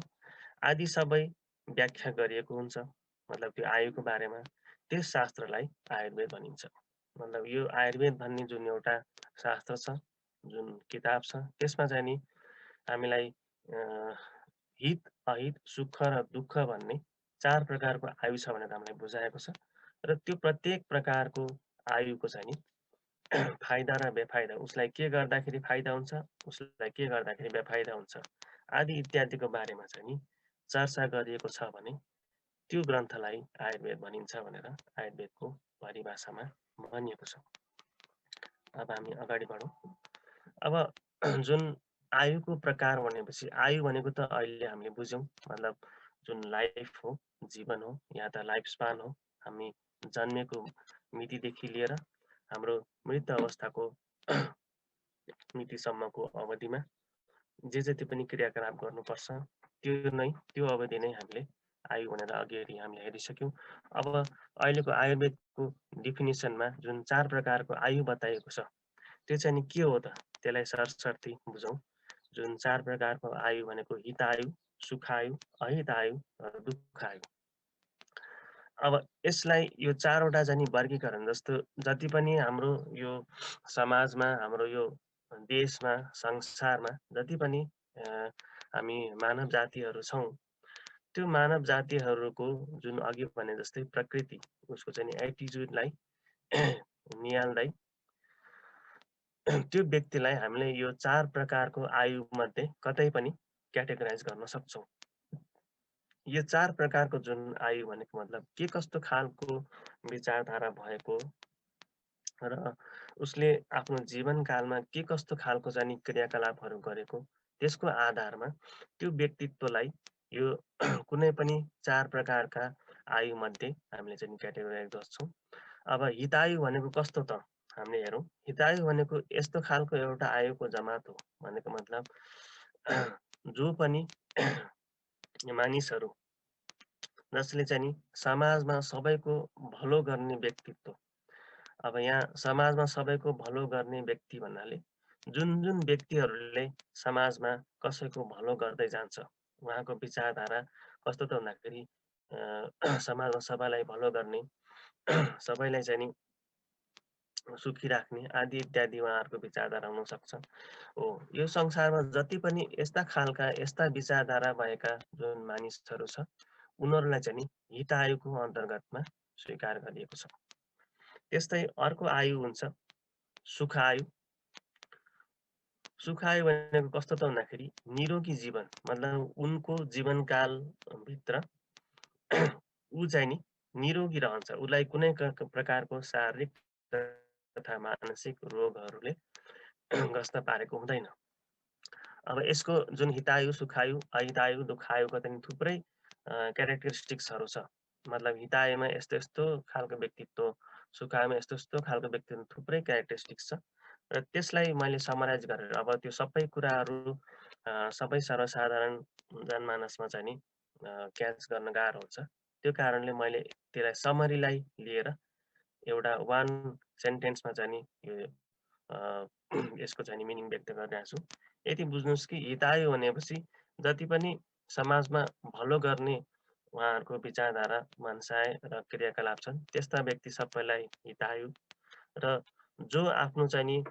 आदि सबै व्याख्या गरिएको हुन्छ मतलब त्यो आयुको बारेमा, त्यस शास्त्रलाई आयुर्वेद भनिन्छ। मतलब यो आयुर्वेद भन्ने जुन एउटा शास्त्र छ, जुन किताब छ, त्यसमा चाहिँ नि हामीलाई हित अहित सुख र दुःख भन्ने 4 प्रकारको आयु छ भनेर हामीलाई बुझाएको छ। र त्यो प्रत्येक प्रकारको आयुको चाहिँ नि फाइदा र बेफाइदा, उसलाई के गर्दाखेरि फाइदा हुन्छ, उसलाई के गर्दाखेरि बेफाइदा हुन्छ आदि इत्यादिको बारेमा चाहिँ नि चर्चा गरिएको छ भने त्यो ग्रन्थलाई आयुर्वेद भनिन्छ भनेर आयुर्वेदको परिभाषामा भनिएको छ। अब हामी अगाडि बढौँ। अब जुन आयुको प्रकार भनेपछि आयु भनेको त अहिले हामीले बुझ्यौँ मतलब जुन लाइफ हो, जीवन हो, या त लाइफ स्पान हो, हामी जन्मेको मितिदेखि लिएर हाम्रो मृत्यु अवस्थाको मितिसम्मको अवधिमा जे जति पनि क्रियाकलाप गर्नुपर्छ त्यो अवधि नै हामीले आयु भनेर अघि हामीले हेरिसक्यौँ। अब अहिलेको आयुर्वेदको डिफिनिसनमा जुन 4 प्रकारको आयु बताइएको छ त्यो चाहिँ नि के हो त, त्यसलाई सरसर्ती बुझौँ। जुन 4 प्रकारको आयु भनेको हितायु, सुखायु, अहितायु र दुःखायु। अब यसलाई यो 4 वटा चाहिँ वर्गीकरण जस्तो जति पनि हाम्रो यो समाजमा, हाम्रो यो देशमा, संसारमा जति पनि हामी मानव जातिहरू छौँ, त्यो मानव जातिहरूको जुन अघि भने जस्तै प्रकृति, उसको चाहिँ एटिच्युडलाई निहाल्दै त्यो व्यक्तिलाई हामीले यो 4 प्रकारको आयुमध्ये कतै पनि क्याटेगोराइज गर्न सक्छौँ। यो 4 प्रकारको जुन आयु भनेको मतलब के कस्तो खालको विचारधारा भएको र उसले आफ्नो जीवनकालमा के कस्तो खालको चाहिँ क्रियाकलापहरू गरेको, त्यसको आधारमा त्यो व्यक्तित्वलाई यो कुनै पनि 4 प्रकारका आयुमध्ये हामीले चाहिँ क्याटेगोराइज गर्छौँ। अब हितायु भनेको कस्तो त हामीले हेरौँ। हितायु भनेको यस्तो खालको एउटा आयुको जमात हो भनेको मतलब जो पनि मानिसहरू जसले चाहिँ नि समाजमा सबैको भलो गर्ने व्यक्तित्व। अब यहाँ समाजमा सबैको भलो गर्ने व्यक्ति भन्नाले जुन व्यक्तिहरूले समाजमा कसैको भलो गर्दै जान्छ, उहाँको विचारधारा कस्तो त भन्दाखेरि समाजमा सबैलाई भलो गर्ने, सबैलाई चाहिँ नि सुखी राख्ने आदि इत्यादि उहाँहरूको विचारधारा हुनसक्छ हो। यो संसारमा जति पनि यस्ता खालका यस्ता विचारधारा भएका जुन मानिसहरू छ उनीहरूलाई चाहिँ नि हितायुको अन्तर्गतमा स्वीकार गरिएको छ। त्यस्तै अर्को आयु हुन्छ सुखायु। सुखायु भनेको कस्तो त भन्दाखेरि निरोगी जीवन मतलब उनको जीवनकाल भित्र ऊ चाहिँ नि निरोगी रहन्छ, उसलाई कुनै प्रकारको शारीरिक तथा मानसिक रोगहरूले ग्रस्त पारेको हुँदैन। अब यसको जुन हितायु सुखायु अहितायु दुखायुको पनि थुप्रै क्यारेक्टरिस्टिक्सहरू छ। मतलब हितायुमा यस्तो यस्तो खालको व्यक्तित्व, सुखायुमा यस्तो यस्तो खालको व्यक्तित्व, थुप्रै क्यारेक्टरिस्टिक्स छ। र त्यसलाई मैले समराइज गरेर अब त्यो सबै कुराहरू सबै सर्वसाधारण जनमानसमा चाहिँ नि क्याच गर्न गाह्रो हुन्छ। त्यो कारणले मैले त्यसलाई समरीलाई लिएर एउटा 1 सेन्टेन्समा चाहिँ नि यो यसको चाहिँ नि मिनिङ व्यक्त गरिरहेको छु। यति बुझ्नुहोस् कि हितायु भनेपछि जति पनि समाजमा भलो गर्ने उहाँहरूको विचारधारा, मनसाय र क्रियाकलाप छन्, त्यस्ता व्यक्ति सबैलाई हितायु र जो आफ्नो चाहिँ नि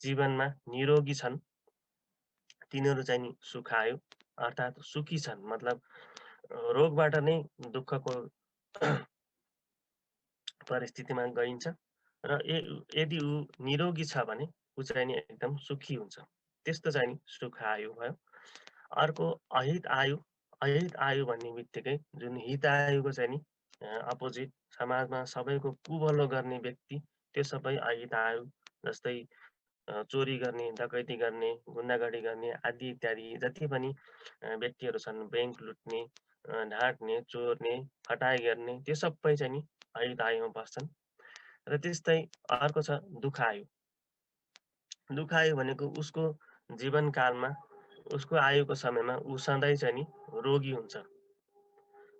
जीवनमा निरोगी छन् तिनीहरू चाहिँ नि सुखायु अर्थात् सुखी छन्, मतलब रोगबाट नै दुःखको परिस्थितिमा गइन्छ र यदि ऊ निरोगी छ भने ऊ चाहिँ नि एकदम सुखी हुन्छ, त्यस्तो चाहिँ नि सुख आयु भयो। अर्को अहित आयु। अहित आयु भन्ने बित्तिकै जुन हित आयुको चाहिँ नि अपोजिट, समाजमा सबैको कुभलो गर्ने व्यक्ति, त्यो सबै अहित आयु। जस्तै चोरी गर्ने, डकैती गर्ने, गुन्डागर्दी गर्ने आदि इत्यादि जति पनि व्यक्तिहरू छन्, बैंक लुट्ने, ढाँट्ने, चोर्ने, फटाइ गर्ने, त्यो सबै चाहिँ नि अहित आयुमा बस्छन्। र त्यस्तै अर्को छ दुःख आयु। दुःख आयु भनेको उसको जीवनकालमा, उसको आयुको समयमा ऊ सधैँ चाहिँ नि रोगी हुन्छ,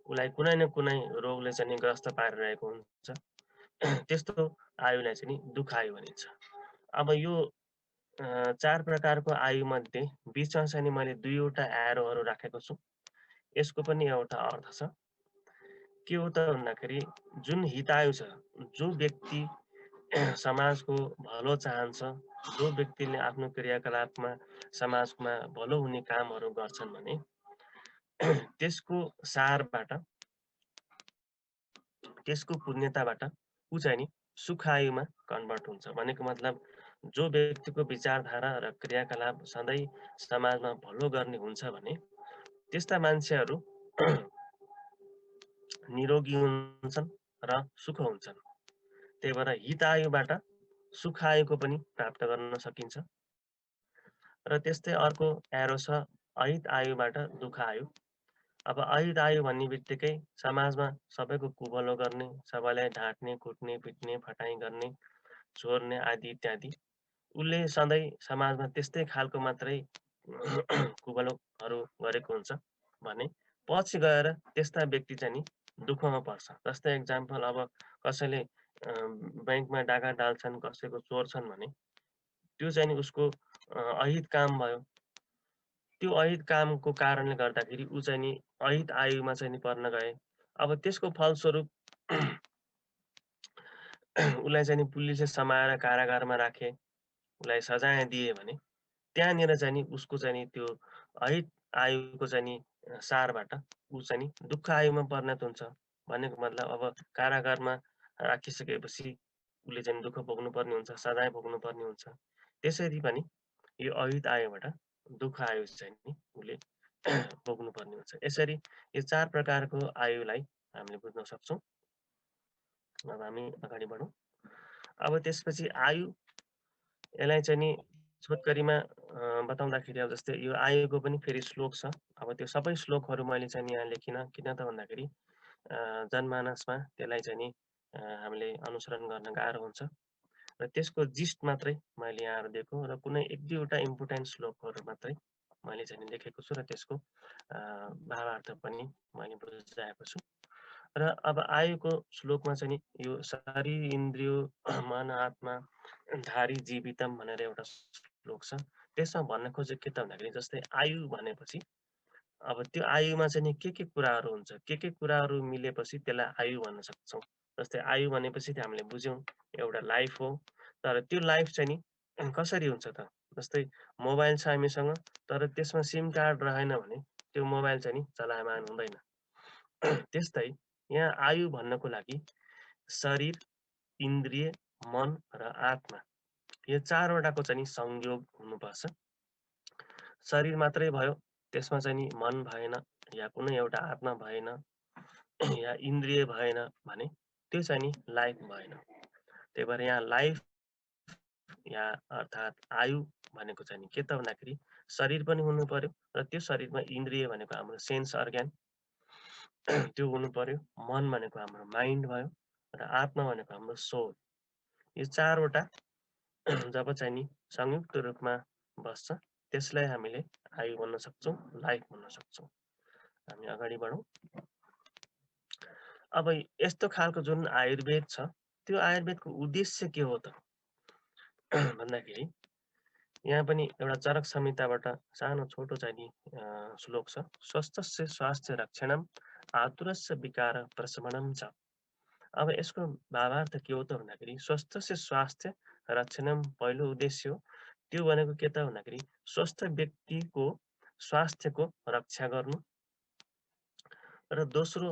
उसलाई कुनै न कुनै रोगले चाहिँ नि ग्रस्त पारिरहेको हुन्छ, त्यस्तो आयुलाई चाहिँ नि दुःख आयु भनिन्छ। अब यो 4 प्रकारको आयु मध्ये बिचमा चाहिँ नि मैले 2वटा एरोहरू राखेको छु। यसको पनि एउटा अर्थ छ। के हो त भन्दाखेरि जुन हितायु छ, जो व्यक्ति समाजको भलो चाहन्छ, जो व्यक्तिले आफ्नो क्रियाकलापमा समाजमा भलो हुने कामहरू गर्छन् भने त्यसको सारबाट, त्यसको पुण्यताबाट ऊ चाहिँ नि सुखायुमा कन्भर्ट हुन्छ। भनेको मतलब जो व्यक्तिको विचारधारा र क्रियाकलाप सधैँ समाजमा भलो गर्ने हुन्छ भने त्यस्ता मान्छेहरू निरोगी हुन्छन् र सुख हुन्छन्। त्यही भएर हितायुबाट सुखायुको पनि प्राप्त गर्न सकिन्छ। र त्यस्तै अर्को एरो छ अहित आयुबाट दुःख आयु। अब अहित आयु भन्ने बित्तिकै समाजमा सबैको कुभलो गर्ने, सबैलाई ढाँट्ने, कुट्ने, पिट्ने, फटाइ गर्ने, चोर्ने आदि इत्यादि, उसले सधैँ समाजमा त्यस्तै खालको मात्रै कुभलोहरू गरेको हुन्छ भने पछि गएर त्यस्ता व्यक्ति चाहिँ नि दुःखमा पर्छ। जस्तै एक्जाम्पल, अब कसैले बैंकमा डाका डाल्छन्, कसैको चोर्छन् भने त्यो चाहिँ नि उसको अहित काम भयो। त्यो अहित कामको कारणले गर्दाखेरि ऊ चाहिँ नि अहित आयुमा चाहिँ नि पर्न गए। अब त्यसको फलस्वरूप उसलाई चाहिँ नि पुलिसले समाएर कारागारमा राखे, उसलाई सजाय दिए भने त्यहाँनिर चाहिँ नि उसको चाहिँ नि त्यो अहित आयुको चाहिँ नि सारबाट ऊ चाहिँ नि दुःख आयुमा परिणत हुन्छ। भनेको मतलब अब कारागारमा राखिसकेपछि उसले चाहिँ दुःख भोग्नुपर्ने हुन्छ, सजाय भोग्नुपर्ने हुन्छ। त्यसरी पनि यो अहित आयुबाट दुःख आयु चाहिँ नि उसले भोग्नुपर्ने हुन्छ। यसरी यो 4 प्रकारको आयुलाई हामीले बुझ्न सक्छौँ। अब हामी अगाडि बढौँ। अब त्यसपछि आयु, यसलाई चाहिँ नि छोटकरीमा बताउँदाखेरि अब जस्तै यो आयुको पनि फेरि श्लोक छ। अब त्यो सबै श्लोकहरू मैले चाहिँ यहाँ लेखिनँ, किन त भन्दाखेरि जनमानसमा त्यसलाई चाहिँ नि हामीले अनुसरण गर्न गाह्रो हुन्छ र त्यसको जिस्ट मात्रै मैले यहाँ दिएको र कुनै 1-2वटा इम्पोर्टेन्ट श्लोकहरू मात्रै मैले चाहिँ नि लेखेको छु र त्यसको भावार्थ पनि मैले बुझाएको छु। र अब आयुको श्लोकमा चाहिँ नि यो शरीर, इन्द्रिय, मन, आत्मा धारी जीवितम भनेर एउटा श्लोक छ। त्यसमा भन्न खोजेको के त भन्दाखेरि जस्तै आयु भनेपछि अब त्यो आयुमा चाहिँ नि के कुराहरू हुन्छ, के कुराहरू मिलेपछि त्यसलाई आयु भन्न सक्छौँ। जस्तै आयु भनेपछि हामीले बुझ्यौँ एउटा लाइफ हो, तर त्यो लाइफ चाहिँ नि कसरी हुन्छ त? जस्तै मोबाइल छ हामीसँग, तर त्यसमा सिम कार्ड रहेन भने त्यो मोबाइल चाहिँ नि चलायमान हुँदैन। त्यस्तै यहाँ आयु भन्नको लागि शरीर, इन्द्रिय, मन र आत्मा, यो 4वटाको चाहिँ नि संयोग हुनुपर्छ। शरीर मात्रै भयो, त्यसमा चाहिँ नि मन भएन या कुनै एउटा आत्मा भएन या इन्द्रिय भएन भने त्यो चाहिँ नि लाइफ भएन। त्यही भएर यहाँ लाइफ या अर्थात् आयु भनेको चाहिँ नि के त भन्दाखेरि शरीर पनि हुनु पर्यो र त्यो शरीरमा इन्द्रिय भनेको हाम्रो सेन्स अर्ग्यान त्यो हुनु पर्यो, मन भनेको हाम्रो माइन्ड भयो र आत्मा भनेको हाम्रो सोल। यो 4वटा जब चाहिँ नि संयुक्त रूपमा बस्छ त्यसलाई हामीले आयु भन्न सक्छौँ, लाइफ भन्न सक्छौँ। हामी अगाडि बढौँ। अब यस्तो खालको जुन आयुर्वेद छ, त्यो आयुर्वेदको उद्देश्य के हो त भन्दाखेरि यहाँ पनि एउटा चरक संहिताबाट सानो छोटो चाहिँ नि श्लोक छ। स्वस्थस्य स्वास्थ्य रक्षणम आतुरस्य विकार प्रशमनम छ। अब यसको भावार्थ के हो त भन्दाखेरि स्वस्थस्य स्वास्थ्य रक्षणम पहिलो उद्देश्य हो। त्यो भनेको के त भन्दाखेरि स्वस्थ व्यक्तिको स्वास्थ्यको रक्षा गर्नु र दोस्रो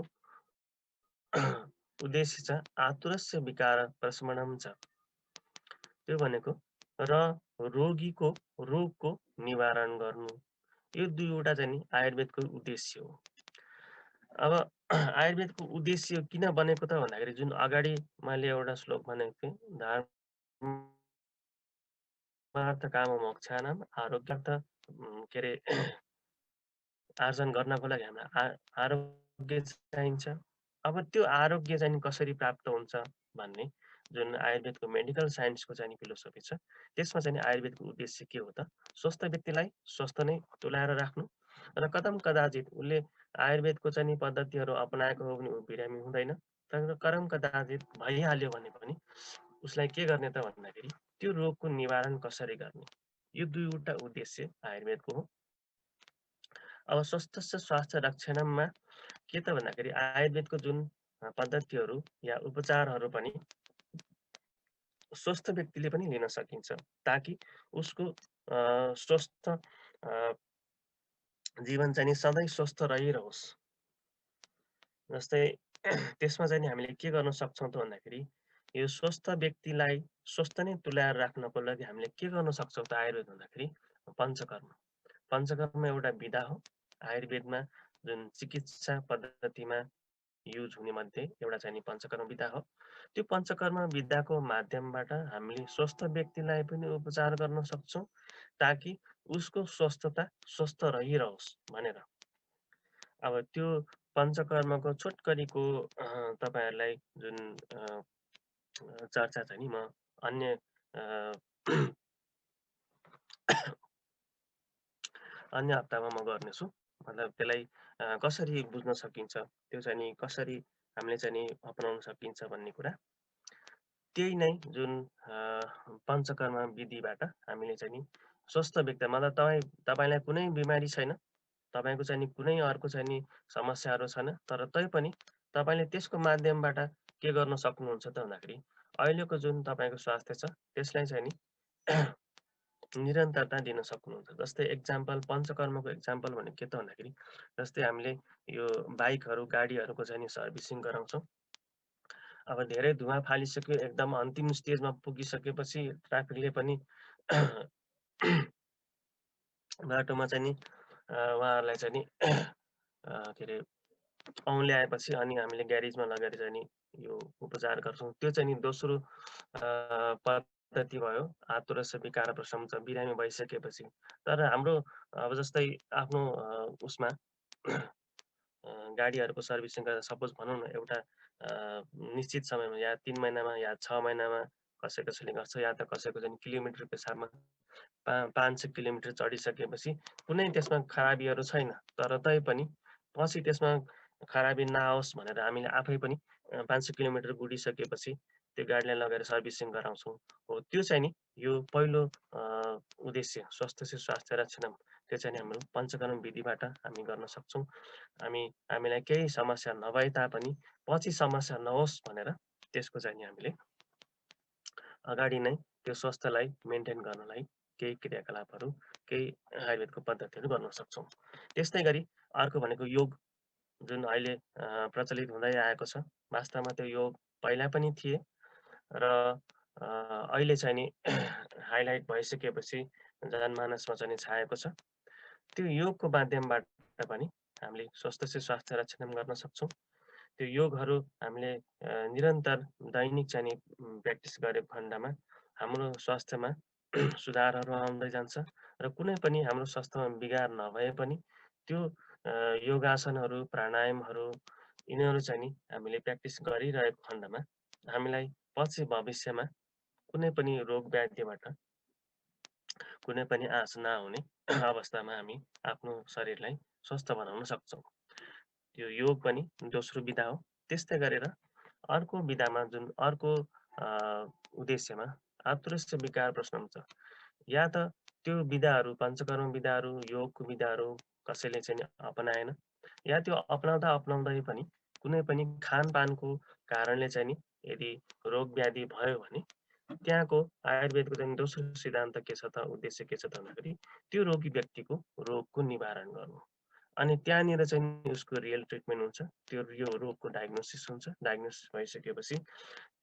उद्देश्य छ आतुरस्य विकार प्रशमनम छ। त्यो भनेको र रोगको निवारण गर्नु। यो दुईवटा चाहिँ नि आयुर्वेदको उद्देश्य हो। अब आयुर्वेदको उद्देश्य किन बनेको त भन्दाखेरि जुन अगाडि मैले एउटा श्लोक भनेको थिएँ, धर्मार्थ काम मोक्षानाम आरोग्यार्थ के अरे आर्जन गर्नको लागि हामीलाई आरोग्य चाहिन्छ। अब त्यो आरोग्य चाहिँ कसरी प्राप्त हुन्छ भन्ने जुन आयुर्वेदको मेडिकल साइन्सको चाहिँ फिलोसफी छ, त्यसमा चाहिँ आयुर्वेदको उद्देश्य के हो त स्वस्थ व्यक्तिलाई स्वस्थ नै तुल्याएर राख्नु र कदम कदाचित उसले आयुर्वेदको चाहिँ पद्धतिहरू अपनाएको हो भने ऊ बिरामी हुँदैन। तर करम कदाचित भइहाल्यो भने पनि उसलाई के गर्ने त भन्दाखेरि त्यो रोगको निवारण कसरी गर्ने, यो दुईवटा उद्देश्य आयुर्वेदको हो। अब स्वस्थस्य स्वास्थ्य रक्षणमा के त भन्दाखेरि आयुर्वेदको जुन पद्धतिहरू या उपचारहरू पनि स्वस्थ व्यक्तिले पनि लिन सकिन्छ, ताकि उसको स्वस्थ जीवन चाहिँ सधैँ स्वस्थ रहिरहोस्। जस्तै त्यसमा चाहिँ हामीले के गर्न सक्छौँ त भन्दाखेरि यो स्वस्थ व्यक्तिलाई स्वस्थ नै तुल्याएर राख्नको लागि हामीले के गर्न सक्छौँ त आयुर्वेद भन्दाखेरि पञ्चकर्म। पञ्चकर्म एउटा विधा हो आयुर्वेदमा, जुन चिकित्सा पद्धतिमा युज हुने मध्ये एउटा चाहिँ पञ्चकर्म विधा हो। त्यो पञ्चकर्म विधाको माध्यमबाट हामीले स्वस्थ व्यक्तिलाई पनि उपचार गर्न सक्छौँ, ताकि उसको स्वस्थता स्वस्थ रहिरहोस् भनेर। अब त्यो पञ्चकर्मको छोटकरीको तपाईँहरूलाई जुन चर्चा छ नि म अन्य अन्य हप्तामा म गर्नेछु। मतलब त्यसलाई कसरी बुझ्न सकिन्छ, त्यो चाहिँ नि कसरी हामीले चाहिँ नि अपनाउन सकिन्छ भन्ने कुरा, त्यही नै जुन पञ्चकर्म विधिबाट हामीले चाहिँ नि स्वस्थ व्यक्ति, मतलब तपाईँलाई कुनै बिमारी छैन, तपाईँको चाहिँ नि कुनै अर्को चाहिँ नि समस्याहरू छैन, तर तैपनि तपाईँले त्यसको माध्यमबाट के गर्न सक्नुहुन्छ त भन्दाखेरि अहिलेको जुन तपाईँको स्वास्थ्य छ त्यसलाई चाहिँ नि निरन्तरता दिन सक्नुहुन्छ। जस्तै एक्जाम्पल पञ्चकर्मको एक्जाम्पल भनेको के त भन्दाखेरि जस्तै हामीले यो बाइकहरू गाडीहरूको चाहिँ नि सर्भिसिङ गराउँछौँ। अब धेरै धुवा फालिसक्यो, एकदम अन्तिम स्टेजमा पुगिसकेपछि ट्राफिकले पनि बाटोमा चाहिँ नि उहाँहरूलाई चाहिँ नि के अरे औँल्याएपछि अनि हामीले ग्यारेजमा लगेर चाहिँ नि यो उपचार गर्छौँ। त्यो चाहिँ नि दोस्रो पद्धति भयो आतुरस्य विकार प्रशमन छ, बिरामी भइसकेपछि। तर हाम्रो अब जस्तै आफ्नो उसमा गाडीहरूको सर्भिसिङ गर्दा सपोज भनौँ न एउटा निश्चित समयमा या 3 महिनामा या 6 महिनामा कसैले गर्छ, या त कसैको चाहिँ किलोमिटरको हिसाबमा 500 किलोमिटर चढिसकेपछि कुनै त्यसमा खराबीहरू छैन, तर तैपनि पछि त्यसमा खराबी नआओस् भनेर हामीले आफै पनि 500 किलोमिटर गुडिसकेपछि त्यो गाडीलाई लगेर सर्भिसिङ गराउँछौँ। हो त्यो चाहिँ नि यो पहिलो उद्देश्य स्वास्थ्य से स्वास्थ्य रक्षणम, त्यो चाहिँ हाम्रो पञ्चकर्म विधिबाट हामी गर्न सक्छौँ। हामीलाई केही समस्या नभए तापनि पछि समस्या नहोस् भनेर त्यसको चाहिँ नि हामीले अगाडि नै त्यो स्वास्थ्यलाई मेन्टेन गर्नलाई केही क्रियाकलापहरू, केही आयुर्वेदको पद्धतिहरू गर्न सक्छौँ। त्यस्तै गरी अर्को भनेको योग, जुन अहिले प्रचलित हुँदै आएको छ। वास्तवमा त्यो योग पहिला पनि थिए र अहिले चाहिँ नि हाइलाइट भइसकेपछि जनमानसमा चाहिँ छाएको छ। त्यो योगको माध्यमबाट पनि हामीले स्वस्थ से स्वास्थ्य रक्षण गर्न सक्छौँ। त्यो योगहरू हामीले निरन्तर दैनिक चाहिँ नि प्र्याक्टिस गरेको खण्डमा हाम्रो स्वास्थ्यमा सुधारहरू आउँदै जान्छ र कुनै पनि हाम्रो स्वास्थ्यमा बिगार नभए पनि त्यो योगासनहरू, प्राणायामहरू, यिनीहरू चाहिँ नि हामीले प्र्याक्टिस गरिरहेको खण्डमा हामीलाई पछि भविष्यमा कुनै पनि रोग व्याधिबाट कुनै पनि आँच नहुने अवस्थामा हामी आफ्नो शरीरलाई स्वस्थ बनाउन सक्छौँ। यो योग पनि दोस्रो विधा हो। त्यस्तै गरेर अर्को विधामा जुन अर्को उद्देश्यमा आतुरस्य विकार प्रशमन छ, या त त्यो विधाहरू पञ्चकर्म विधाहरू योगको विधाहरू कसैले चाहिँ अपनाएन या त्यो अपनाउँदै पनि कुनै पनि खानपानको कारणले चाहिँ नि यदि रोग व्याधि भयो भने त्यहाँको आयुर्वेदको चाहिँ दोस्रो सिद्धान्त के छ त उद्देश्य के छ त भन्दाखेरि त्यो रोगी व्यक्तिको रोगको निवारण गर्नु अनि त्यहाँनिर चाहिँ उसको रियल ट्रिटमेन्ट हुन्छ त्यो यो रोगको डायग्नोसिस हुन्छ डायग्नोसिस भइसकेपछि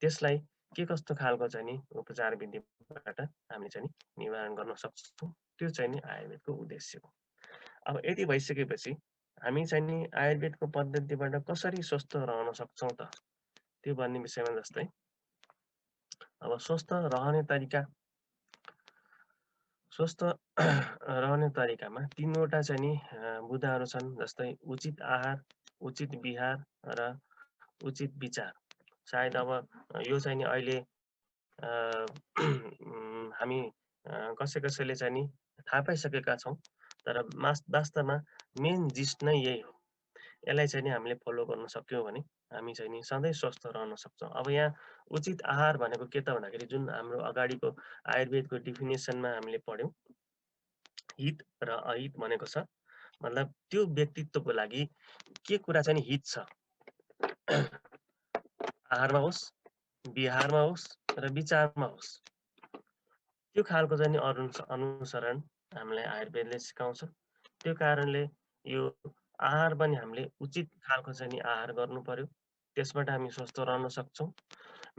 त्यसलाई के कस्तो खालको चाहिँ नि उपचार विधिबाट हामी चाहिँ निवारण गर्न सक्छौँ त्यो चाहिँ नि आयुर्वेदको उद्देश्य हो अब यति भइसकेपछि हामी चाहिँ नि आयुर्वेदको पद्धतिबाट कसरी स्वस्थ रहन सक्छौँ त त्यो भन्ने विषयमा जस्तै अब स्वस्थ रहने तरिकामा तीनवटा चाहिँ नि बुदाहरू छन् जस्तै उचित आहार उचित विहार र उचित विचार सायद अब यो चाहिँ नि अहिले हामी कसैले चाहिँ नि थाहा पाइसकेका छौँ तर वास्तवमा मेन जिस्ट नै यही हो यसलाई चाहिँ नि हामीले फलो गर्न सक्यौँ भने हामी चाहिँ नि सधैँ स्वस्थ रहन सक्छौँ अब यहाँ उचित आहार भनेको के त भन्दाखेरि जुन हाम्रो अगाडिको आयुर्वेदको डिफिनेसनमा हामीले पढ्यौँ हित र अहित भनेको छ मतलब त्यो व्यक्तित्वको लागि के कुरा चाहिँ हित छ आहारमा होस् विहारमा होस् र विचारमा होस् त्यो खालको चाहिँ अनुसरण हामीलाई आयुर्वेदले सिकाउँछ त्यो कारणले यो आहार पनि हामीले उचित खालको चाहिँ नि आहार गर्नु पर्यो त्यसबाट हामी स्वस्थ रहन सक्छौँ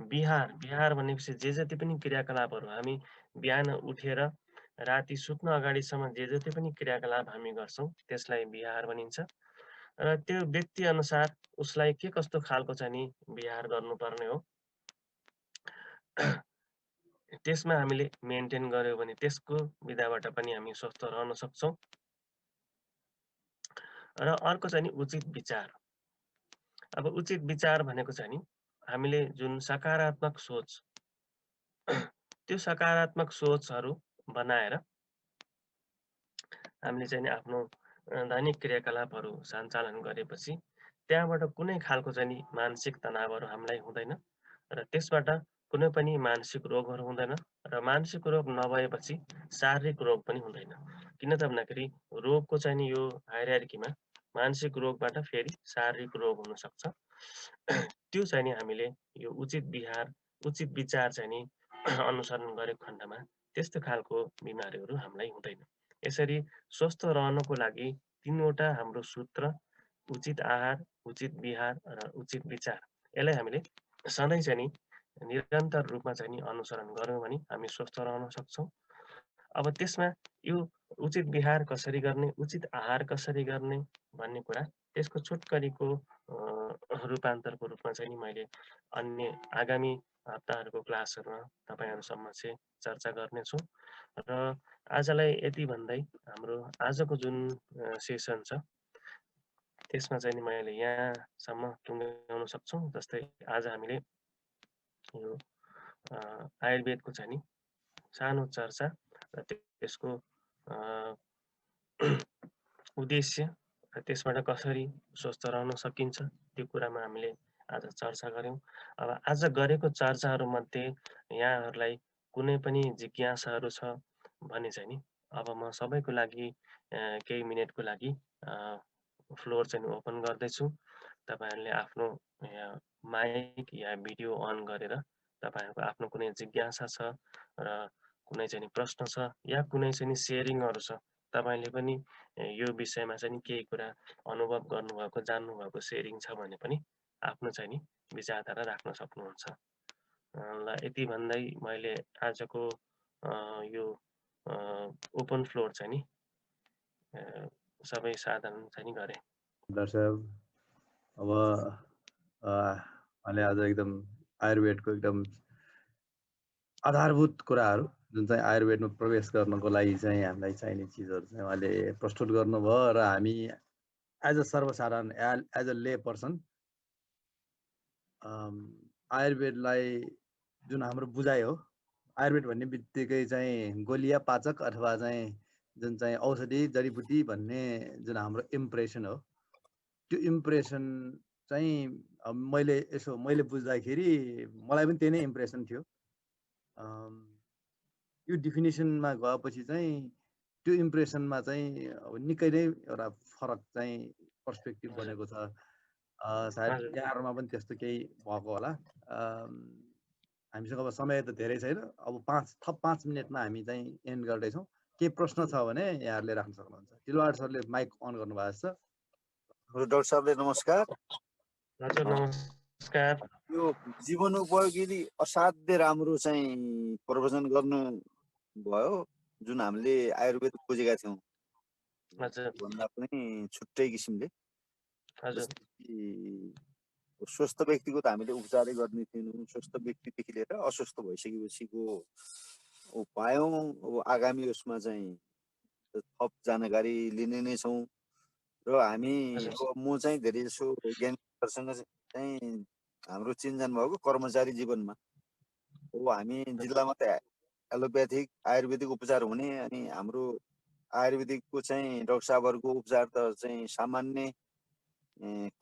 विहार भनेपछि जे जति पनि क्रियाकलापहरू हामी बिहान उठेर राति सुत्न अगाडिसम्म जे जति पनि क्रियाकलाप हामी गर्छौँ त्यसलाई विहार भनिन्छ र त्यो व्यक्ति अनुसार उसलाई के कस्तो खालको चाहिँ नि विहार गर्नुपर्ने हो त्यसमा हामीले मेन्टेन गर्यो भने त्यसको विधाबाट पनि हामी स्वस्थ रहन सक्छौँ र अर्को चाहिँ नि उचित विचार अब उचित विचार भनेको चाहिँ नि हामीले जुन सकारात्मक सोच त्यो सकारात्मक सोचहरू बनाएर हामीले चाहिँ नि आफ्नो दैनिक क्रियाकलापहरू सञ्चालन गरेपछि त्यहाँबाट कुनै खालको चाहिँ नि मानसिक तनावहरू हामीलाई हुँदैन र त्यसबाट कुनै पनि मानसिक रोगहरू हुँदैन र मानसिक रोग नभएपछि शारीरिक रोग पनि हुँदैन किन त भन्दाखेरि रोगको चाहिँ नि यो हायरार्कीमा मानसिक रोगबाट फेरि शारीरिक रोग हुन सक्छ त्यो चाहिँ नि हामीले यो उचित विहार उचित विचार चाहिँ नि अनुसरण गरेको खण्डमा त्यस्तो खालको बिमारीहरू हामीलाई हुँदैन यसरी स्वस्थ रहनको लागि तीनवटा हाम्रो सूत्र उचित आहार उचित विहार र उचित विचार यसलाई हामीले सधैँ चाहिँ नि निरन्तर रूपमा चाहिँ नि अनुसरण गऱ्यौँ भने हामी स्वस्थ रहन सक्छौँ अब त्यसमा यो उचित विहार कसरी गर्ने उचित आहार कसरी गर्ने भन्ने कुरा त्यसको छोटकरीको रूपान्तरको रूपमा चाहिँ नि मैले अन्य आगामी हप्ताहरूको क्लासहरूमा तपाईँहरूसम्म चाहिँ चर्चा गर्नेछु र आजलाई यति भन्दै हाम्रो आजको जुन सेसन छ त्यसमा चाहिँ नि मैले यहाँसम्म टुङ्ग्याउन सक्छौँ जस्तै आज हामीले यो आयुर्वेदको चाहिँ नि सानो चर्चा र त्यसको उद्देश्य र त्यसबाट कसरी स्वस्थ रहन सकिन्छ त्यो कुरामा हामीले आज चर्चा गऱ्यौँ अब आज गरेको चर्चाहरूमध्ये यहाँहरूलाई कुनै पनि जिज्ञासाहरू छ भने चाहिँ नि अब म सबैको लागि केही मिनटको लागि फ्लोर चाहिँ ओपन गर्दैछु तपाईँहरूले आफ्नो माइक या भिडियो अन गरेर तपाईँहरूको आफ्नो कुनै जिज्ञासा छ र कुनै चाहिँ प्रश्न छ या कुनै चाहिँ सेयरिङहरू छ तपाईँले पनि यो विषयमा चाहिँ केही कुरा अनुभव गर्नुभएको जान्नुभएको सेयरिङ छ भने पनि आफ्नो चाहिँ नि विचारधारा राख्न सक्नुहुन्छ ल यति भन्दै मैले आजको यो ओपन फ्लोर चाहिँ नि सबै साधन चाहिँ नि गरेँ दर्शक अब मैले आज एकदम आयुर्वेदको एकदम आधारभूत कुराहरू जुन चाहिँ आयुर्वेदमा प्रवेश गर्नको लागि चाहिँ हामीलाई चाहिने चिजहरू चाहिँ उहाँले प्रस्तुत गर्नुभयो र हामी एज अ सर्वसाधारण एज अ ले पर्सन आयुर्वेदलाई जुन हाम्रो बुझाइ हो आयुर्वेद भन्ने बित्तिकै चाहिँ गोलिया पाचक अथवा चाहिँ जुन चाहिँ औषधि जडीबुटी भन्ने जुन हाम्रो इम्प्रेसन हो त्यो इम्प्रेसन चाहिँ मैले बुझ्दाखेरि मलाई पनि त्यही नै इम्प्रेसन थियो त्यो डिफिनेसनमा गएपछि चाहिँ त्यो इम्प्रेसनमा चाहिँ अब निकै नै एउटा फरक चाहिँ पर्सपेक्टिभ हजुर बनेको छ। सायद हजुर यहाँहरूमा पनि त्यस्तो केही भएको होला। हामीसँग अब समय त धेरै छैन, अब 5 मिनटमा हामी चाहिँ एन्ड गर्दैछौँ। केही प्रश्न छ भने यहाँहरूले राख्न सक्नुहुन्छ। ढिलवाड सरले माइक अन गर्नुभएको छ। डाक्टर साहबले नमस्कार। हजुर नमस्कार। यो जीवनोपयोगी असाध्य राम्रो चाहिँ प्रवचन गर्नु भयो, जुन हामीले आयुर्वेद खोजेका थियौँ हजुर भन्दा पनि छुट्टै किसिमले। हजुर जस्तै कि स्वस्थ व्यक्तिको त हामीले उपचारै गर्ने थिएनौँ, स्वस्थ व्यक्तिदेखि लिएर अस्वस्थ भइसकेपछिको पायौँ। अब आगामी उसमा चाहिँ थप जानकारी लिने नै छौँ र हामी अब म चाहिँ धेरै जसो ज्ञानीसँग चाहिँ हाम्रो चिनजान भएको कर्मचारी जीवनमा अब हामी जिल्लामा त एलोप्याथिक आयुर्वेदिक उपचार हुने, अनि हाम्रो आयुर्वेदिकको चाहिँ डाक्टर साहबहरूको उपचार त चाहिँ सामान्य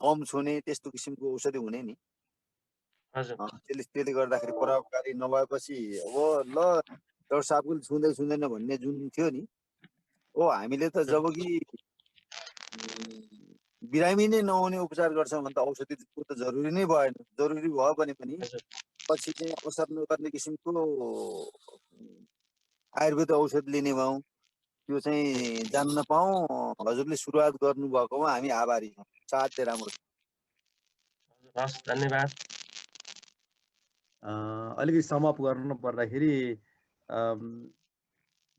कम छुने त्यस्तो किसिमको औषधि हुने नि। त्यसले गर्दाखेरि प्रभावकारी नभएपछि अब ल डाक्टर साहबले छुँदै छुँदैन भन्ने जुन थियो नि, ओ हामीले त जब कि बिरामी नै नहुने उपचार गर्छौँ भने त औषधिको त जरुरी नै भएन। जरुरी भयो भने पनि पछि चाहिँ असर नगर्ने किसिमको आयुर्वेद औषध लिने भयौँ। त्यो चाहिँ जान्न पाऊँ। हजुरले सुरुवात गर्नुभएकोमा हामी आभारी छौँ। साध्य राम्रो। हस्, धन्यवाद। अलिकति समअप गर्नु पर्दाखेरि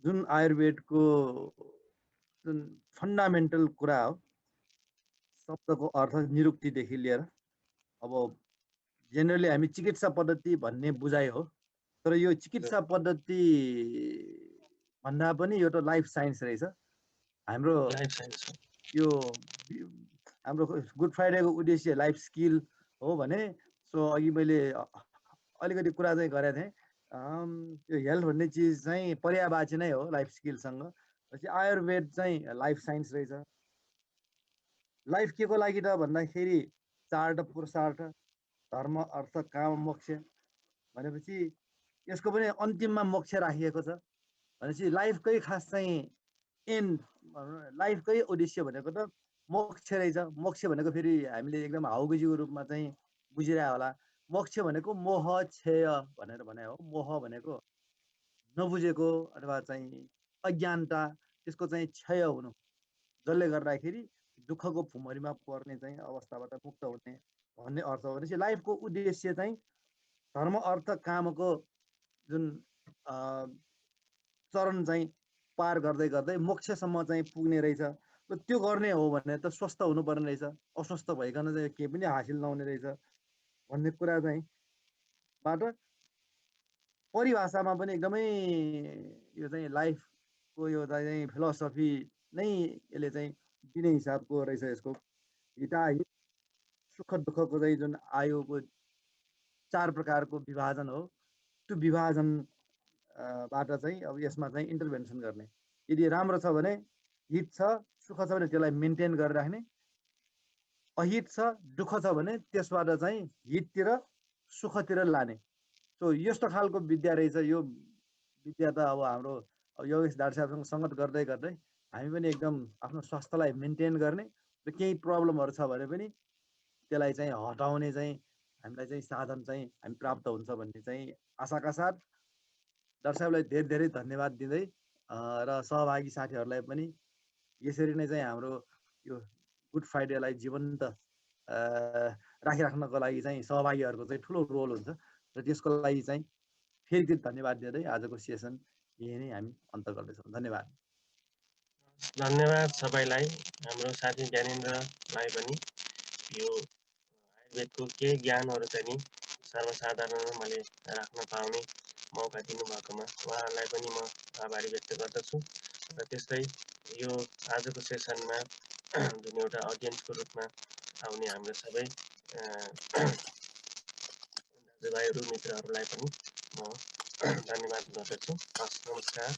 जुन आयुर्वेदको जुन फन्डामेन्टल कुरा हो, शब्दको अर्थ निरुक्तिदेखि लिएर अब जेनरली हामी चिकित्सा पद्धति भन्ने बुझाइ हो, तर यो चिकित्सा पद्धति भन्दा पनि यो त लाइफ साइन्स रहेछ। हाम्रो यो हाम्रो गुड फ्राइडेको उद्देश्य लाइफ स्किल हो भने, सो अघि मैले अलिकति कुरा चाहिँ गरेको थिएँ। यो हेल्थ भन्ने चिज चाहिँ पर्यायवाची नै हो लाइफ स्किलसँग। आयुर्वेद चाहिँ लाइफ साइन्स रहेछ। लाइफ के को लागि त भन्दाखेरि चार्ट पुरुषार्थ धर्म अर्थ काम मोक्ष भनेपछि यसको पनि अन्तिममा मोक्ष राखिएको छ। भनेपछि लाइफकै खास चाहिँ एन्ड, लाइफकै उद्देश्य भनेको त मोक्ष रहेछ। मोक्ष भनेको फेरि हामीले एकदम हाउगुजीको रूपमा चाहिँ बुझिरहेको होला। मोक्ष भनेको मोह क्षय भनेर भने हो। मोह भनेको नबुझेको अथवा चाहिँ अज्ञानता, त्यसको चाहिँ क्षय हुनु, जसले गर्दाखेरि दुःखको भुमरीमा पर्ने चाहिँ अवस्थाबाट मुक्त हुने भन्ने अर्थ हो। भनेपछि लाइफको उद्देश्य चाहिँ धर्म अर्थ कामको जुन चरण चाहिँ पार गर्दै गर्दै मोक्षसम्म चाहिँ पुग्ने रहेछ। र त्यो गर्ने हो भने त स्वस्थ हुनुपर्ने रहेछ। अस्वस्थ भइकन चाहिँ केही पनि हासिल नहुने रहेछ भन्ने कुरा चाहिँ बाट परिभाषामा पनि एकदमै यो चाहिँ लाइफको यो चाहिँ फिलोसफी नै यसले चाहिँ दिने हिसाबको रहेछ। यसको हिताहित सुख दुःखको चाहिँ जुन आयुको 4 प्रकारको विभाजन हो, त्यो विभाजन बाट चाहिँ अब यसमा चाहिँ इन्टरभेन्सन गर्ने। यदि राम्रो छ भने हित छ, सुख छ भने त्यसलाई मेन्टेन गरेर राख्ने, अहित छ दुःख छ भने त्यसबाट चाहिँ हिततिर सुखतिर लाने। सो यस्तो खालको विद्या रहेछ। यो विद्या त अब हाम्रो योगेश डाक्टर साहबसँग सङ्गत गर्दै गर्दै हामी पनि एकदम आफ्नो स्वास्थ्यलाई मेन्टेन गर्ने र केही प्रब्लमहरू छ भने पनि त्यसलाई चाहिँ हटाउने चाहिँ हामीलाई चाहिँ साधन चाहिँ हामी प्राप्त हुन्छ भन्ने चाहिँ आशाका साथ डाक्टर साहबलाई धेरै धेरै धन्यवाद दिँदै र सहभागी साथीहरूलाई पनि यसरी नै चाहिँ हाम्रो यो गुड फ्राइडेलाई जीवन्त राखिराख्नको लागि चाहिँ सहभागीहरूको चाहिँ ठुलो रोल हुन्छ र त्यसको लागि चाहिँ फेरि धन्यवाद दिँदै आजको सेसन यही नै हामी अन्त गर्दैछौँ। धन्यवाद। धन्यवाद सबैलाई। हाम्रो साथी ज्ञानेन्द्रलाई पनि यो आयुर्वेदको केही ज्ञानहरू चाहिँ नि सर्वसाधारणमा मैले राख्न पाउने मौका दिनुभएकोमा उहाँहरूलाई पनि म आभारी व्यक्त गर्दछु। र त्यस्तै यो आजको सेसनमा जुन एउटा अडियन्सको रूपमा आउने हाम्रो सबै दाजुभाइहरू मित्रहरूलाई पनि म धन्यवाद गर्दछु। हस्, नमस्कार।